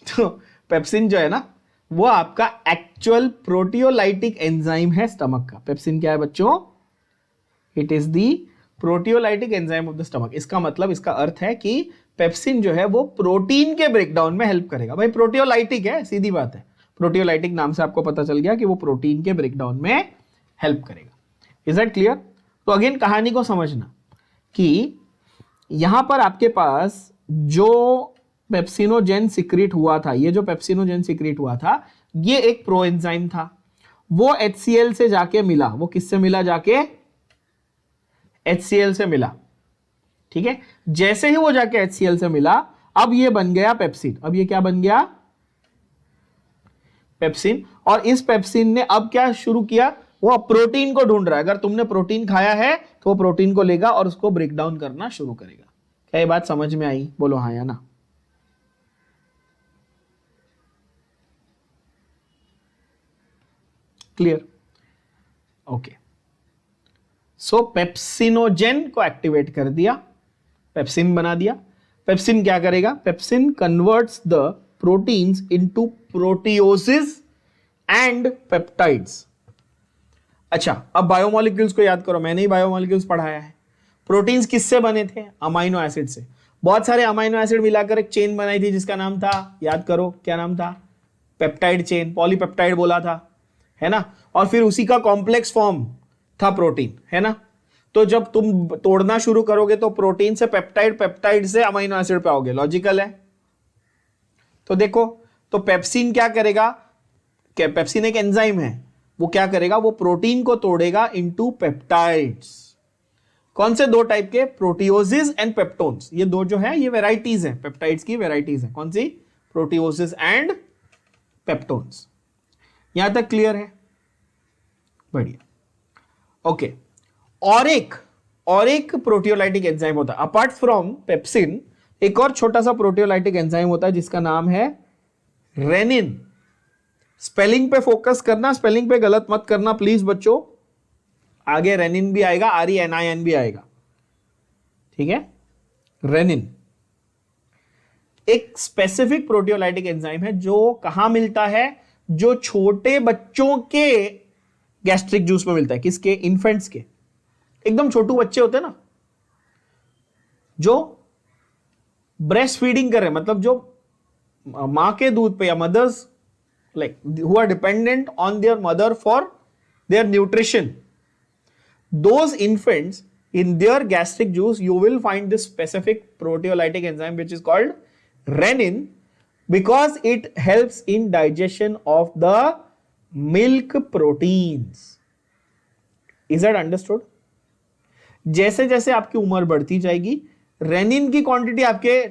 तो पेप्सिन जो है ना, वो आपका एक्चुअल प्रोटियोलाइटिक एंजाइम है स्टमक का। पेप्सिन क्या है बच्चों? It is the proteolytic enzyme of the stomach. इसका मतलब, इसका अर्थ है कि पेप्सिन जो है वो प्रोटीन के ब्रेकडाउन में हेल्प करेगा। भाई प्रोटियोलाइटिक है, सीधी बात है। प्रोटियोलाइटिक नाम से आपको पता चल गया कि वो प्रोटीन के ब्रेकडाउन में हेल्प करेगा। Is that clear? तो अगेन कहानी को समझना कि यहां पर आपके पास जो पेप्सिनोजेन सिक्रीट हुआ था, ये जो पेप्सिनोजेन सिक्रीट हुआ था, ये एक प्रो एंजाइम था। वो HCl से जाके मिला। वो किससे मिला? जाके HCl से मिला, ठीक है। जैसे ही वो जाके HCl से मिला, अब ये बन गया पेप्सिन। अब ये क्या बन गया? पेप्सिन। और इस पेप्सिन ने अब क्या शुरू किया? वो प्रोटीन को ढूंढ रहा है। अगर तुमने प्रोटीन खाया है तो वो प्रोटीन को लेगा और उसको ब्रेक डाउन करना शुरू करेगा। क्या ये बात समझ में आई? बोलो हाँ या ना। क्लियर? ओके, सो पेप्सिनोजेन को एक्टिवेट कर दिया, पेप्सिन बना दिया। पेप्सिन क्या करेगा? Pepsin converts the proteins into proteoses and peptides. अच्छा, अब बायोमोलिक्यूल्स को याद करो, मैंने ही बायोमोलिक्यूल्स पढ़ाया है। प्रोटीन्स किससे बने थे? अमाइनो एसिड से। बहुत सारे अमाइनो एसिड मिलाकर एक चेन बनाई थी जिसका नाम था, याद करो क्या नाम था? पेप्टाइड चेन, पॉलीपेप्टाइड बोला था, है ना। और फिर उसी का कॉम्प्लेक्स फॉर्म था प्रोटीन, है ना। तो जब तुम तोड़ना शुरू करोगे तो प्रोटीन से पेप्टाइड, पेप्टाइड से अमाइनो एसिड पे आओगे, लॉजिकल है। तो देखो, तो पेप्सिन क्या करेगा? पेप्सिन एक एंजाइम है, वो क्या करेगा? वो प्रोटीन को तोड़ेगा इनटू पेप्टाइड्स। कौन से दो टाइप के? प्रोटियोसिस एंड पेप्टोन्स। ये दो जो है ये वेराइटीज है, पेप्टाइड्स की वेराइटीज है। कौन सी? प्रोटियोसिस एंड पेप्टोन्स। यहां तक क्लियर है? बढ़िया। ओके, और एक प्रोटियोलाइटिक एंजाइम होता है अपार्ट फ्रॉम पेप्सिन। एक और छोटा सा प्रोटियोलाइटिक एंजाइम होता है जिसका नाम है रेनिन। स्पेलिंग पे फोकस करना, स्पेलिंग पे गलत मत करना प्लीज बच्चों। आगे रेनिन भी आएगा, RENIN भी आएगा, ठीक है। रेनिन एक स्पेसिफिक प्रोटियोलाइटिक एंजाइम है जो कहां मिलता है? जो छोटे बच्चों के गैस्ट्रिक जूस में मिलता है। किसके? इन्फेंट्स के। एकदम छोटू बच्चे होते हैं ना, जो ब्रेस्ट फीडिंग कर रहे हैं, मतलब जो मां के दूध पे, या mother's like who are dependent on their mother for their nutrition, those infants, in their gastric juice you will find this specific proteolytic enzyme which is called renin, because it helps in digestion of the milk proteins. Is that understood? जैसे जैसे आपकी उम्र बढ़ती जाएगी, रेनिन की क्वांटिटी आपके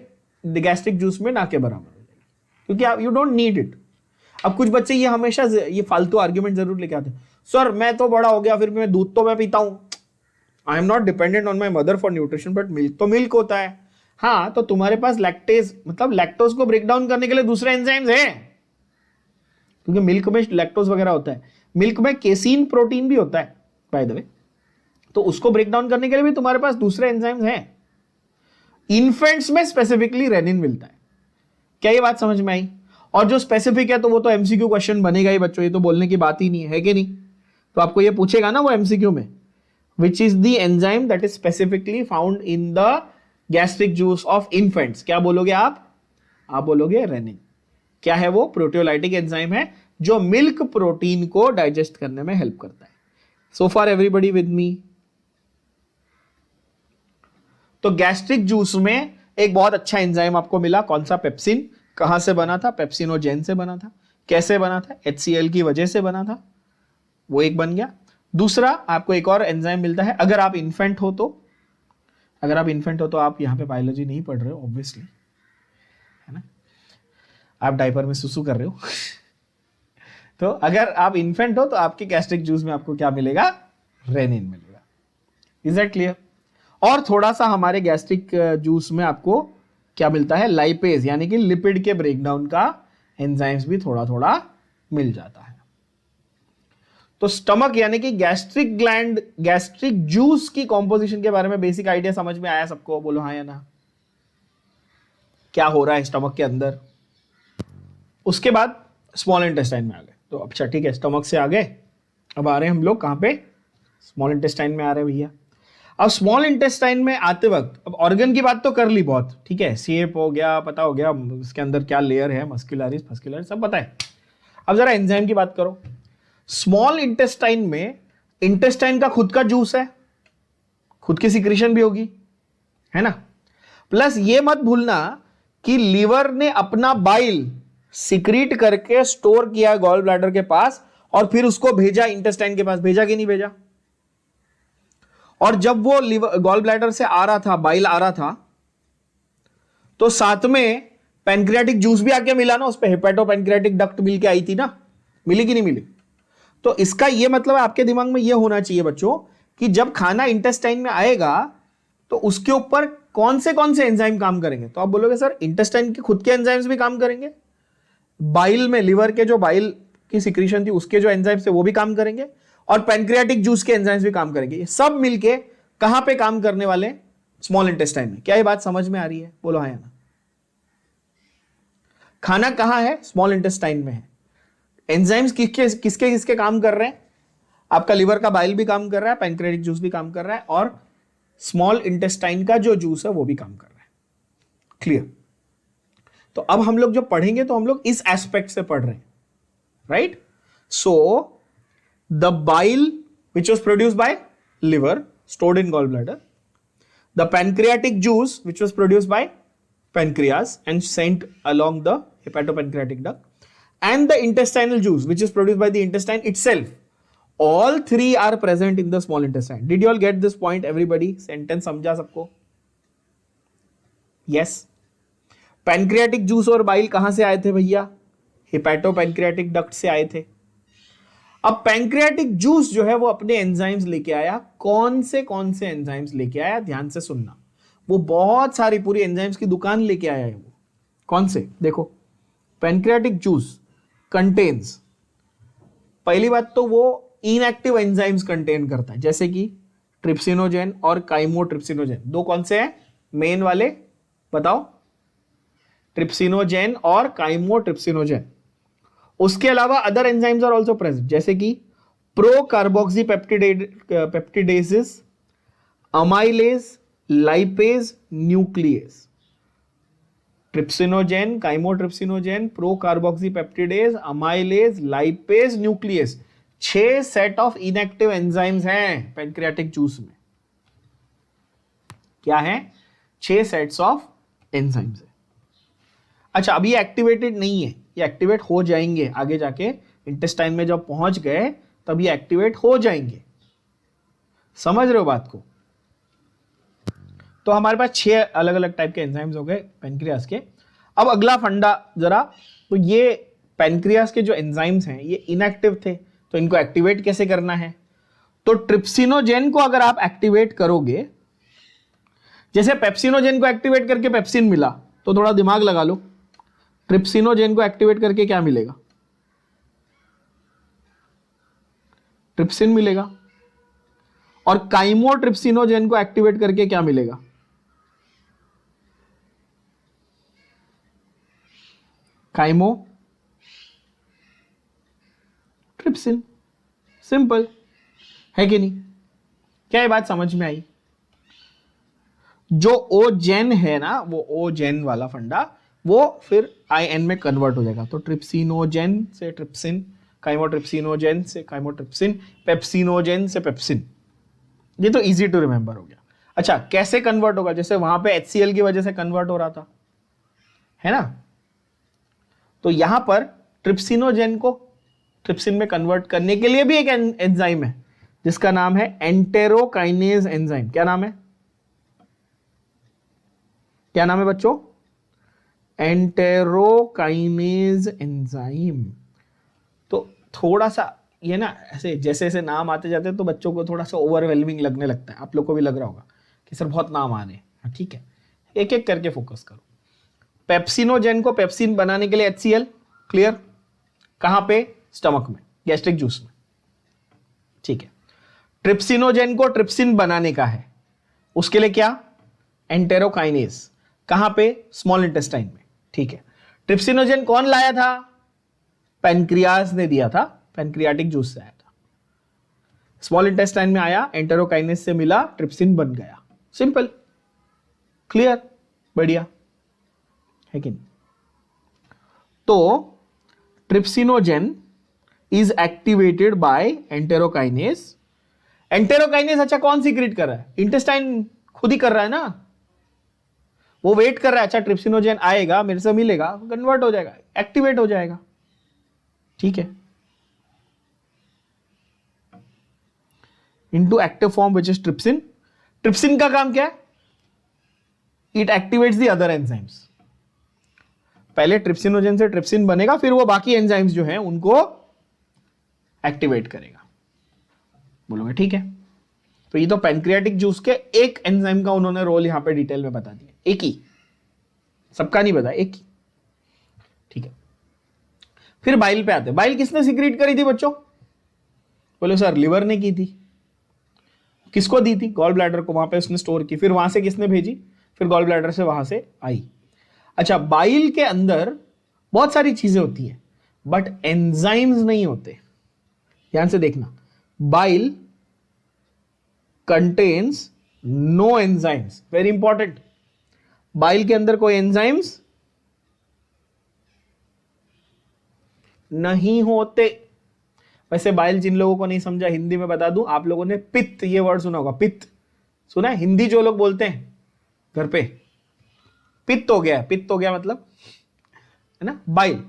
गैस्ट्रिक जूस में ना के बराबर हो जाएगी, क्योंकि आप यू डोंट नीड इट। अब कुछ बच्चे ये हमेशा ये फालतू आर्ग्यूमेंट जरूर लेके आते हैं, सर मैं तो बड़ा हो गया, फिर मैं दूध तो मैं पीता हूं, I am not dependent on my mother for nutrition, but milk तो मिल्क होता है। हाँ, तो तुम्हारे पास लैक्टेज, मतलब लैक्टोज को ब्रेक डाउन करने के लिए दूसरे एंजाइम्स हैं, क्योंकि मिल्क में लैक्टोज वगैरह होता है। मिल्क में केसीन प्रोटीन भी होता है बाय द वे, तो उसको ब्रेक डाउन करने के लिए भी तुम्हारे पास दूसरे एंजाइम्स हैं। इन्फेंट्स में स्पेसिफिकली रेनिन मिलता है। क्या ये बात समझ में आई? और जो स्पेसिफिक है तो वो तो एमसीक्यू क्वेश्चन बनेगा ही बच्चों, ये तो बोलने की बात ही नहीं है कि नहीं? तो आपको ये पूछेगा ना वो एमसीक्यू में, which is the enzyme that is specifically found in the gastric juice of infants. क्या बोलोगे आप बोलोगे रेनिन। क्या है वो? प्रोटियोलाइटिक एंजाइम है जो मिल्क प्रोटीन को डाइजेस्ट करने में हेल्प करता है। सो फार एवरीबडी विद मी? तो गैस्ट्रिक जूस में एक बहुत अच्छा एंजाइम आपको मिला, कौन सा? पेप्सिन। कहां से बना था? पेप्सिनोजेन से बना था। कैसे बना था? HCl की वजह से बना था, वो एक बन गया। दूसरा आपको एक और एंजाइम मिलता है, अगर आप इन्फेंट हो तो। अगर आप इन्फेंट हो तो आप यहां पे बायोलॉजी नहीं पढ़ रहे हो ऑब्वियसली, है ना, आप डायपर में सुसु कर रहे हो तो अगर आप इन्फेंट हो तो आपके गैस्ट्रिक जूस में आपको क्या मिलेगा? रेनिन मिलेगा। Is that clear? और थोड़ा सा हमारे गैस्ट्रिक जूस में आपको क्या मिलता है? लाइपेज, यानी कि लिपिड के ब्रेकडाउन का एंजाइम्स भी थोड़ा थोड़ा मिल जाता है। तो स्टमक यानी कि गैस्ट्रिक ग्लैंड, गैस्ट्रिक जूस की कॉम्पोजिशन के बारे में बेसिक आइडिया समझ में आया सबको? बोलो हाँ या ना। क्या हो रहा है स्टमक के अंदर? उसके बाद स्मॉल इंटेस्टाइन में आ गए। तो अच्छा ठीक है, स्टमक से आ गए, अब आ रहे हैं हम लोग कहां पे? स्मॉल इंटेस्टाइन में आ रहे हैं भैया। अब स्मॉल इंटेस्टाइन में आते वक्त अब ऑर्गन की बात तो कर ली बहुत, ठीक है, शेप हो गया, पता हो गया उसके अंदर क्या लेयर है, मस्कुलरिस, फस्कुलरिस सब पता है। अब जरा एंजाइम की बात करो। स्मॉल इंटेस्टाइन में इंटेस्टाइन का खुद का जूस है, खुद की सिक्रीशन भी होगी, है ना। प्लस ये मत भूलना कि लीवर ने अपना बाइल सिक्रीट करके स्टोर किया गॉल ब्लैडर के पास और फिर उसको भेजा इंटेस्टाइन के पास। भेजा कि नहीं भेजा? और जब वो लीवर गॉल ब्लैडर से आ रहा था, बाइल आ रहा था, तो साथ में पैनक्रियाटिक जूस भी आके मिला ना उस पे, हेपेटो पैनक्रियाटिक डक्ट मिल के आई थी ना, मिली कि नहीं मिली? तो इसका ये मतलब आपके दिमाग में ये होना चाहिए बच्चों कि जब खाना इंटेस्टाइन में आएगा तो उसके ऊपर कौन से एंजाइम काम करेंगे? तो आप बोलोगे सर इंटेस्टाइन के खुद के एंजाइम्स भी काम करेंगे, बाइल में लिवर के जो बाइल की सिक्रीशन थी उसके जो एंजाइम्स थे वो भी काम करेंगे, और पैनक्रियाटिक जूस के एंजाइम्स भी काम करेंगे। ये सब मिलके कहां पे काम करने वाले? स्मॉल इंटेस्टाइन में। क्या ये बात समझ में आ रही है? बोलो हाँ या ना। खाना कहां है? स्मॉल इंटेस्टाइन में है। एंजाइम्स किसके किसके किसके काम कर रहे हैं? आपका लिवर का बाइल भी काम कर रहा है, पैनक्रियाटिक जूस भी काम कर रहा है, और स्मॉल इंटेस्टाइन का जो जूस है वो भी काम कर रहा है। क्लियर? तो अब हम लोग जो पढ़ेंगे तो हम लोग इस एस्पेक्ट से पढ़ रहे हैं, right? So the bile which was produced by liver stored in gallbladder, the pancreatic juice which was produced by pancreas and sent along the hepatopancreatic duct, and the intestinal juice which is produced by the intestine itself. All three are present in the small intestine. Did you all get this point everybody? Sentence समझा सबको? Yes. पैनक्रियाटिक जूस और बाइल कहां से आए थे भैया? हेपेटोपैनक्रियाटिक डक्ट से आए थे। अब पैनक्रियाटिक जूस जो है वो अपने एंजाइम्स लेके आया। कौन से एंजाइम्स लेके आया? ध्यान से सुनना। वो बहुत सारी पूरी एंजाइम्स की दुकान लेके आया है। वो कौन से? देखो, पैनक्रियाटिक जूस कंटेन्स, पहली बात तो वो इनएक्टिव एंजाइम्स कंटेन करता है, जैसे कि ट्रिप्सिनोजेन और काइमोट्रिप्सिनोजेन। दो कौन से हैं मेन वाले? बताओ। ट्रिप्सिनोजेन और काइमोट्रिप्सिनोजेन। उसके अलावा other enzymes are also present, जैसे कि procarboxypeptidases, amylase, lipase, nucleus. Trypsinogen, chymotrypsinogen, procarboxypeptidase, amylase, lipase, nucleus. 6 set of inactive enzymes हैं पैनक्रियाटिक जूस में। क्या है? 6 सेट्स ऑफ एंजाइम्स है। अच्छा, अभी एक्टिवेटेड नहीं है, ये एक्टिवेट हो जाएंगे आगे जाके। इंटेस्टाइन में जब पहुंच गए तब ये एक्टिवेट हो जाएंगे। समझ रहे हो बात को? तो हमारे पास 6 अलग अलग टाइप के एंजाइम्स हो गए पैनक्रियास के। अब अगला फंडा जरा, तो ये पैनक्रियास के जो एंजाइम्स हैं ये इनएक्टिव थे, तो इनको एक्टिवेट कैसे करना है? तो ट्रिप्सिनोजेन को अगर आप एक्टिवेट करोगे, जैसे पेप्सिनोजेन को एक्टिवेट करके पेप्सिन मिला, तो थोड़ा दिमाग लगा लो। ट्रिप्सिनोजेन को एक्टिवेट करके क्या मिलेगा? ट्रिप्सिन मिलेगा। और काइमोट्रिप्सिनोजेन को एक्टिवेट करके क्या मिलेगा? काइमो ट्रिप्सिन। सिंपल है कि नहीं? क्या ये बात समझ में आई? जो ओजेन है ना, वो ओजेन वाला फंडा, वो फिर IN में कन्वर्ट हो जाएगा। तो ट्रिप्सिनोजेन से ट्रिप्सिन, काइमोट्रिप्सिनोजेन से काइमोट्रिप्सिन, पेप्सिनोजेन से पेप्सिन। ये तो इजी टू रिमेंबर हो गया। अच्छा, कैसे कन्वर्ट होगा? जैसे वहां पे HCl की वजह से कन्वर्ट हो रहा था, है ना? तो यहां पर ट्रिप्सिनोजेन को ट्रिप्सिन में कन्वर्ट करने के लिए भी एक एंजाइम है जिसका नाम है एंटेरोकाइनेज एंजाइम। क्या नाम है? क्या नाम है बच्चों? Enterokinase enzyme. तो थोड़ा सा ये ना ऐसे जैसे जैसे नाम आते जाते हैं तो बच्चों को थोड़ा सा ओवरवेलमिंग लगने लगता है। आप लोग को भी लग रहा होगा कि सर बहुत नाम आ रहे हैं। ठीक है, एक एक करके फोकस करो। पेप्सिनोजेन को पेप्सिन बनाने के लिए HCl, क्लियर? कहां पे? स्टमक में, गैस्ट्रिक जूस में। ठीक है। ट्रिप्सिनोजेन को ट्रिप्सिन बनाने का है, उसके लिए क्या? एंटेरोकाइनेज। कहां पे? स्मॉल इंटेस्टाइन में। ठीक है। ट्रिप्सिनोजेन कौन लाया था? पैनक्रियास ने दिया था, पैनक्रियाटिक जूस से आया था। स्मॉल इंटेस्टाइन में आया, एंटेरोकाइनेज से मिला, ट्रिप्सिन बन गया। सिंपल, क्लियर, बढ़िया है कि नहीं? तो trypsinogen is activated by enterokinase. Enterokinase अच्छा कौन सीक्रेट कर रहा है? इंटेस्टाइन खुद ही कर रहा है ना, वो वेट कर रहा है। अच्छा, ट्रिप्सिनोजेन आएगा, मेरे से मिलेगा, कन्वर्ट हो जाएगा, एक्टिवेट हो जाएगा। ठीक है, into active form which is trypsin. Trypsin का काम क्या है? It activates the other enzymes. पहले ट्रिप्सिनोजेन से ट्रिप्सिन बनेगा, फिर वो बाकी एंजाइम्स जो हैं उनको एक्टिवेट करेगा। बोलोगे ठीक है? तो ये तो पैनक्रियाटिक जूस के एक एंजाइम का उन्होंने रोल यहां पे डिटेल में बता दिया, एक ही, सबका नहीं बता, एक ही। ठीक है, फिर बाइल पे आते हैं। बाइल किसने सीक्रेट करी थी बच्चों? बोले सर लिवर ने की थी। किसको दी थी? गॉल ब्लैडर को, वहां पे उसने स्टोर की, फिर वहां से किसने भेजी? फिर गॉल ब्लैडर से वहां से आई। अच्छा, बाइल के अंदर बहुत सारी चीजें होती हैं बट एंजाइम्स नहीं होते। ध्यान से देखना, bile contains no enzymes, very important. Bile के अंदर कोई एंजाइम्स नहीं होते। वैसे बाइल जिन लोगों को नहीं समझा हिंदी में बता दूं, आप लोगों ने पित्त ये वर्ड सुना होगा, पित्त सुना है? हिंदी जो लोग बोलते हैं घर पे, पित्त हो गया, पित्त हो गया मतलब है ना, बाइल।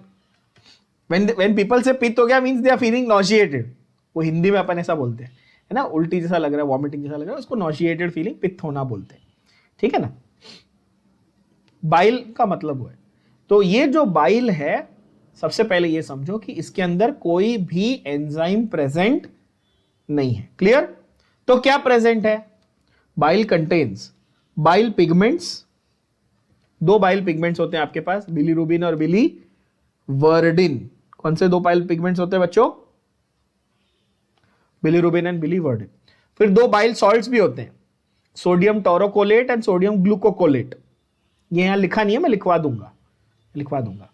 when people say पित्त हो गया मींस दे आर फीलिंग नॉशिएटेड, वो हिंदी में अपन ऐसा बोलते हैं, है ना, उल्टी जैसा लग रहा है, वॉमिटिंग जैसा लग रहा है, उसको नॉशिएटेड फीलिंग, पित्त होना बोलते हैं। ठीक है ना, बाइल का मतलब वो है। तो ये जो बाइल है, सबसे पहले ये समझो कि इसके अंदर कोई भी एंजाइम प्रेजेंट नहीं है। क्लियर? तो क्या प्रेजेंट है? Bile contains bile pigments. दो बाइल पिगमेंट्स होते हैं आपके पास, बिलीरुबिन और बिलीवर्डिन। कौन से दो बाइल पिगमेंट्स होते हैं बच्चों? Bilirubin and biliverdin. फिर दो बाइल सॉल्ट्स भी होते हैं, सोडियम टोरोकोलेट एंड सोडियम ग्लूकोकोलेट। ये यहां लिखा नहीं है, मैं लिखवा दूंगा।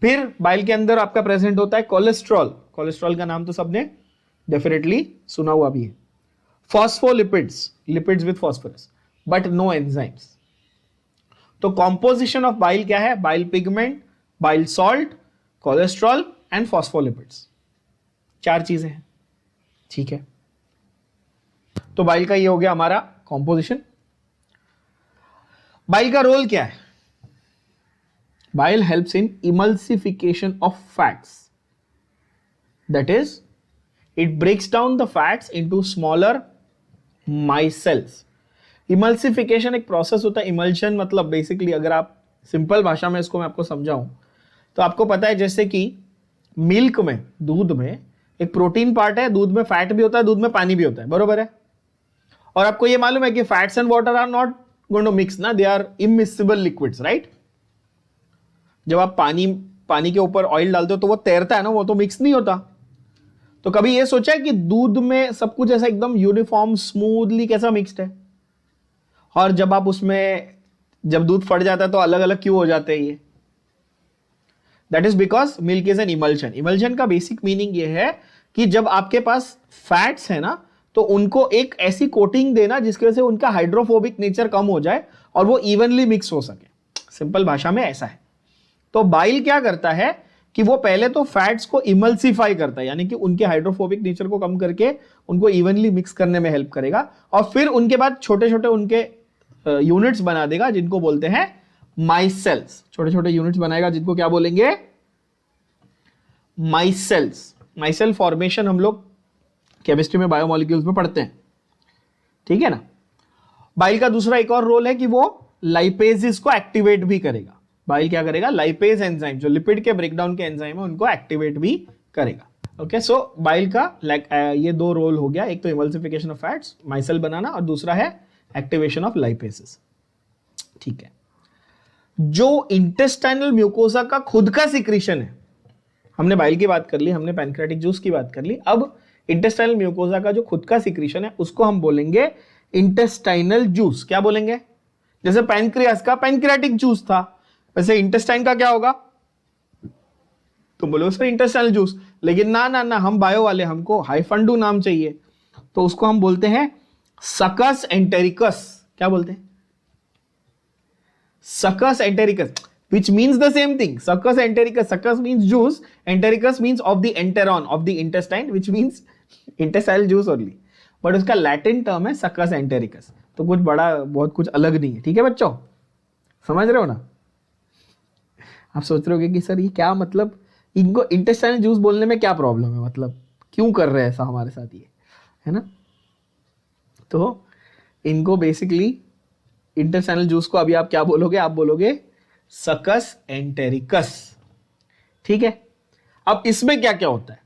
फिर बाइल के अंदर आपका प्रेजेंट होता है कोलेस्ट्रॉल। कोलेस्ट्रॉल का नाम तो सबने डेफिनेटली सुना हुआ भी है। Phospholipids, lipids with phosphorus, but no enzymes. तो कॉम्पोजिशन ऑफ बाइल क्या है? Bile pigment, bile salt, cholesterol and phospholipids, चार चीजें हैं। ठीक है, तो बाइल का ये हो गया हमारा कॉम्पोजिशन। बाइल का रोल क्या है? Bile helps in emulsification of fats. That is, it breaks down the fats into smaller micelles. Emulsification एक प्रोसेस होता है। Emulsion मतलब बेसिकली, अगर आप सिंपल भाषा में इसको मैं आपको समझाऊं तो आपको पता है जैसे कि मिल्क में, दूध में एक प्रोटीन पार्ट है, दूध में फैट भी होता है, दूध में पानी भी होता है, बरोबर है? और आपको ये मालूम है कि fats and water are not going to mix ना, they are immiscible liquids, right? जब आप पानी के ऊपर ऑयल डालते हो तो वो तैरता है ना, वो तो मिक्स नहीं होता। तो कभी ये सोचा है कि दूध में सब कुछ ऐसा एकदम यूनिफॉर्म स्मूथली कैसा मिक्स्ड है, और जब आप उसमें, जब दूध फट जाता है तो अलग अलग क्यों हो जाते हैं ये? That is because milk is an emulsion. Emulsion का बेसिक मीनिंग ये है कि जब आपके पास फैट्स है ना, तो उनको एक ऐसी कोटिंग देना जिसकी वजह से उनका हाइड्रोफोबिक नेचर कम हो जाए और वो इवनली मिक्स हो सके। सिंपल भाषा में ऐसा है। तो बाइल क्या करता है कि वो पहले तो फैट्स को इमल्सिफाई करता है, यानी कि उनके हाइड्रोफोबिक नेचर को कम करके उनको इवनली मिक्स करने में हेल्प करेगा, और फिर उनके बाद छोटे छोटे उनके यूनिट्स बना देगा जिनको बोलते हैं माइसेल्स। छोटे छोटे यूनिट्स बनाएगा जिनको क्या बोलेंगे? माइसेल्स। माइसेल फॉर्मेशन हम लोग केमिस्ट्री में बायोमोलिक्यूल्स में पढ़ते हैं, ठीक है ना। बाइल का दूसरा एक और रोल है कि वो लाइपेजेस को एक्टिवेट भी करेगा। बाइल क्या करेगा? लाइपेज एंजाइम, जो लिपिड के ब्रेकडाउन के एंजाइम है, उनको एक्टिवेट भी करेगा। ओके, सो बाइल का ये दो रोल हो गया, एक तो इमल्सिफिकेशन ऑफ फैट्स, माइसेल बनाना, और दूसरा है एक्टिवेशन ऑफ लाइपेजेस। ठीक है, जो इंटेस्टाइनल म्यूकोसा का खुद का सिक्रीशन है, हमने बाइल की बात कर ली, हमने पैनक्रियाटिक जूस की बात कर ली, अब इंटेस्टाइनल म्यूकोसा का जो खुद का सिक्रीशन है उसको हम बोलेंगे इंटेस्टाइनल जूस। क्या बोलेंगे? जैसे पैनक्रियास का पैनक्रियाटिक जूस था, वैसे इंटेस्टाइन का क्या होगा? तो बोलो सर इंटेस्टाइनल जूस, लेकिन ना ना ना, हम बायो वाले, हमको हाइफंडू नाम चाहिए, तो उसको हम बोलते हैं सकस एंटेरिकस। क्या बोलते हैं? सकस entericus, which means the same thing. Succus entericus, succus means juice, entericus means of the enteron of the intestine, which means intestinal juice only. But उसका लैटिन टर्म है succus entericus, तो कुछ बड़ा बहुत कुछ अलग नहीं है। ठीक है बच्चों, समझ रहे हो ना? आप सोच रहे होगे कि सर ये क्या मतलब, इनको इंटेस्टाइनल जूस बोलने में क्या प्रॉब्लम है, मतलब क्यों कर रहे हैं ऐसा हमारे साथ ये, है ना? तो इनको बेसिकली इंटेस्टाइनल जूस को अभी आप क्या बोलोगे? आप बोलोगे सकस एंटेरिकस। ठीक है, अब इसमें क्या क्या होता है?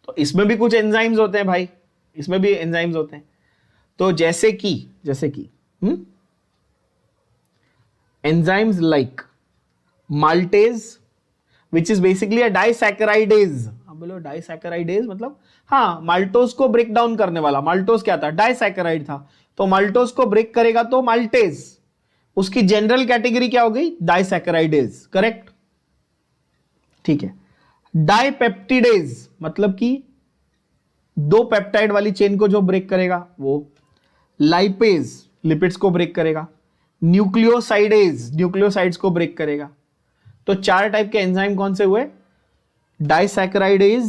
तो इसमें भी कुछ एंजाइम्स होते हैं भाई, इसमें भी एंजाइम्स होते हैं। तो जैसे कि enzymes like maltase which is basically a disaccharidase. अब बोलो डाइसैकेराइडेज मतलब, हाँ, माल्टोज को ब्रेक डाउन करने वाला। माल्टोज क्या था? डाइसैकेराइड था। तो माल्टोज को ब्रेक करेगा तो माल्टेज, उसकी जनरल कैटेगरी क्या हो गई? डाइसैकेराइडेज। करेक्ट, ठीक है। डाइपेप्टिडेज मतलब कि दो पेप्टाइड वाली चेन को जो ब्रेक करेगा वो। लाइपेज लिपिड्स को ब्रेक करेगा। न्यूक्लियोसाइडेज न्यूक्लियोसाइड्स को ब्रेक करेगा। तो चार टाइप के एंजाइम कौन से हुए? डाइसैकेराइडेज,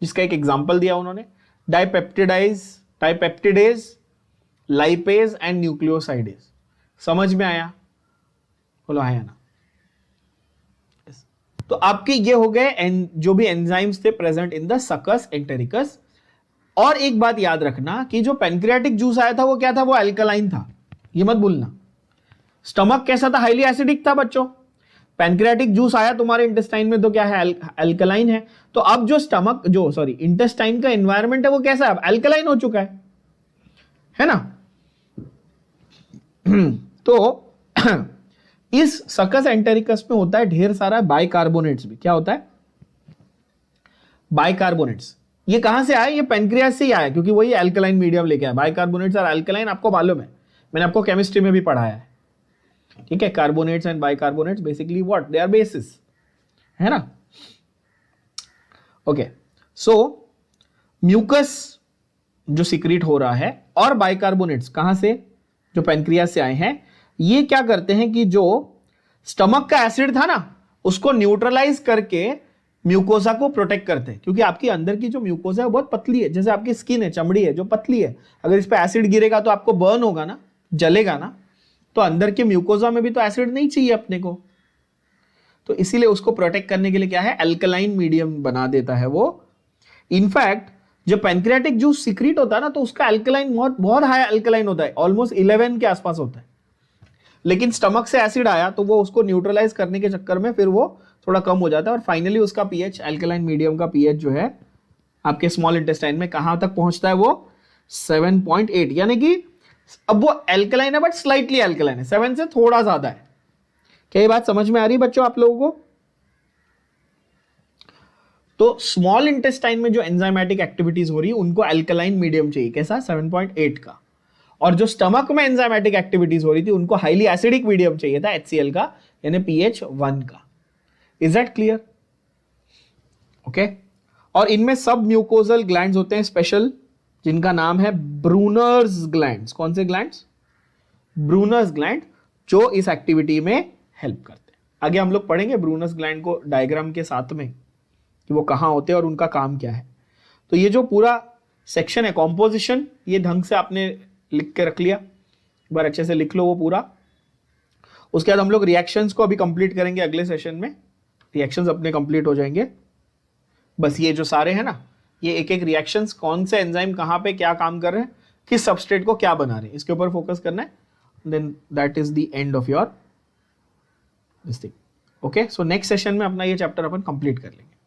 जिसका एक एग्जांपल दिया उन्होंने, डाइपेप्टिडेज, लाइपेज एंड न्यूक्लियोसाइडेज। समझ में आया? बोलो आया ना? तो आपके ये हो गए जो भी एंजाइम्स थे प्रेजेंट इन द सकस एंटेरिकस। और एक बात याद रखना कि जो पैंक्रियाटिक जूस आया था वो क्या था? वो अल्कलाइन था, ये मत भूलना। स्टमक कैसा था? हाईली एसिडिक था बच्चों। पैंक्रियाटिक जूस आया तुम्हारे इंटेस्टाइन में तो क्या है? अल्कलाइन है। तो अब जो इंटेस्टाइन का एनवायरनमेंट है वो कैसा है? अब अल्कलाइन हो चुका है ना? तो इस सकस एंटेरिकस में होता है ढेर सारा बाइकार्बोनेट्स भी। क्या होता है? बाइकार्बोनेट्स। ये कहां से आया? ये पेनक्रियास से ही आया, क्योंकि वही अल्कलाइन मीडियम लेके आया। बाइकार्बोनेट्स और अल्कलाइन आपको मालूम है, मैंने आपको केमिस्ट्री में भी पढ़ाया है। ठीक है, carbonates and bicarbonates basically what they are bases, है ना? ओके, सो म्यूकस जो सिक्रीट हो रहा है और बाइकार्बोनेट्स कहां से? जो पेनक्रियास से आए हैं। ये क्या करते हैं कि जो स्टमक का एसिड था ना उसको न्यूट्रलाइज करके म्यूकोसा को प्रोटेक्ट करते हैं, क्योंकि आपकी अंदर की जो म्यूकोसा है वो बहुत पतली है, जैसे आपकी स्किन है, चमड़ी है जो पतली है। अगर इस पे एसिड गिरेगा तो आपको बर्न होगा ना, जलेगा ना। तो अंदर के म्यूकोसा में भी तो एसिड नहीं चाहिए अपने को, तो इसीलिए उसको प्रोटेक्ट करने के लिए क्या है? अल्कलाइन मीडियम बना देता है वो। इनफैक्ट जब पैंक्रियाटिक जूस सिक्रीट होता है ना तो उसका अल्कलाइन बहुत हाई अल्कलाइन होता है, ऑलमोस्ट 11 के आसपास होता है। लेकिन स्टमक से एसिड आया तो वो उसको न्यूट्रलाइज करने के चक्कर में फिर वो थोड़ा कम हो जाता है, और फाइनली उसका पीएच, अल्कलाइन मीडियम का पीएच जो है आपके स्मॉल इंटेस्टाइन में कहां तक पहुंचता है? वो 7.8। यानी कि अब वो अल्कलाइन है बट स्लाइटली अल्कलाइन है, 7 से थोड़ा ज्यादा है। क्या ये बात समझ में आ रही है बच्चों आप लोगों को? तो स्मॉल इंटेस्टाइन में जो एंजाइमेटिक एक्टिविटीज हो रही है उनको अल्कलाइन मीडियम चाहिए, कैसा? 7.8 का। और जो स्टमक में एंजाइमेटिक एक्टिविटीज हो रही थी उनको हाईली एसिडिक मीडियम चाहिए था, HCl का, यानी pH 1 का। Is that clear? ओके। और इनमें सब म्यूकोजल ग्लैंड्स होते हैं स्पेशल, जिनका नाम है ब्रूनर्स ग्लैंड्स। कौन से ग्लैंड्स? ब्रूनर्स ग्लैंड, जो इस एक्टिविटी में हेल्प करते हैं। आगे हम लोग पढ़ेंगे ब्रूनर्स ग्लैंड को डायग्राम के साथ में कि वो कहां होते हैं और उनका काम क्या है। तो ये जो पूरा सेक्शन है कॉम्पोजिशन, ये ढंग से आपने लिख के रख लिया, एक बार अच्छे से लिख लो वो पूरा। उसके बाद हम लोग रिएक्शंस को अभी कंप्लीट करेंगे अगले सेशन में। रिएक्शंस अपने कंप्लीट हो जाएंगे। बस ये जो सारे हैं ना, ये एक एक रिएक्शंस, कौन से एंजाइम कहां पे क्या काम कर रहे हैं, किस सबस्ट्रेट को क्या बना रहे हैं, इसके ऊपर फोकस करना है। Then that is the end of your this thing. Okay, so next session में अपना ये चैप्टर अपन कंप्लीट कर लेंगे।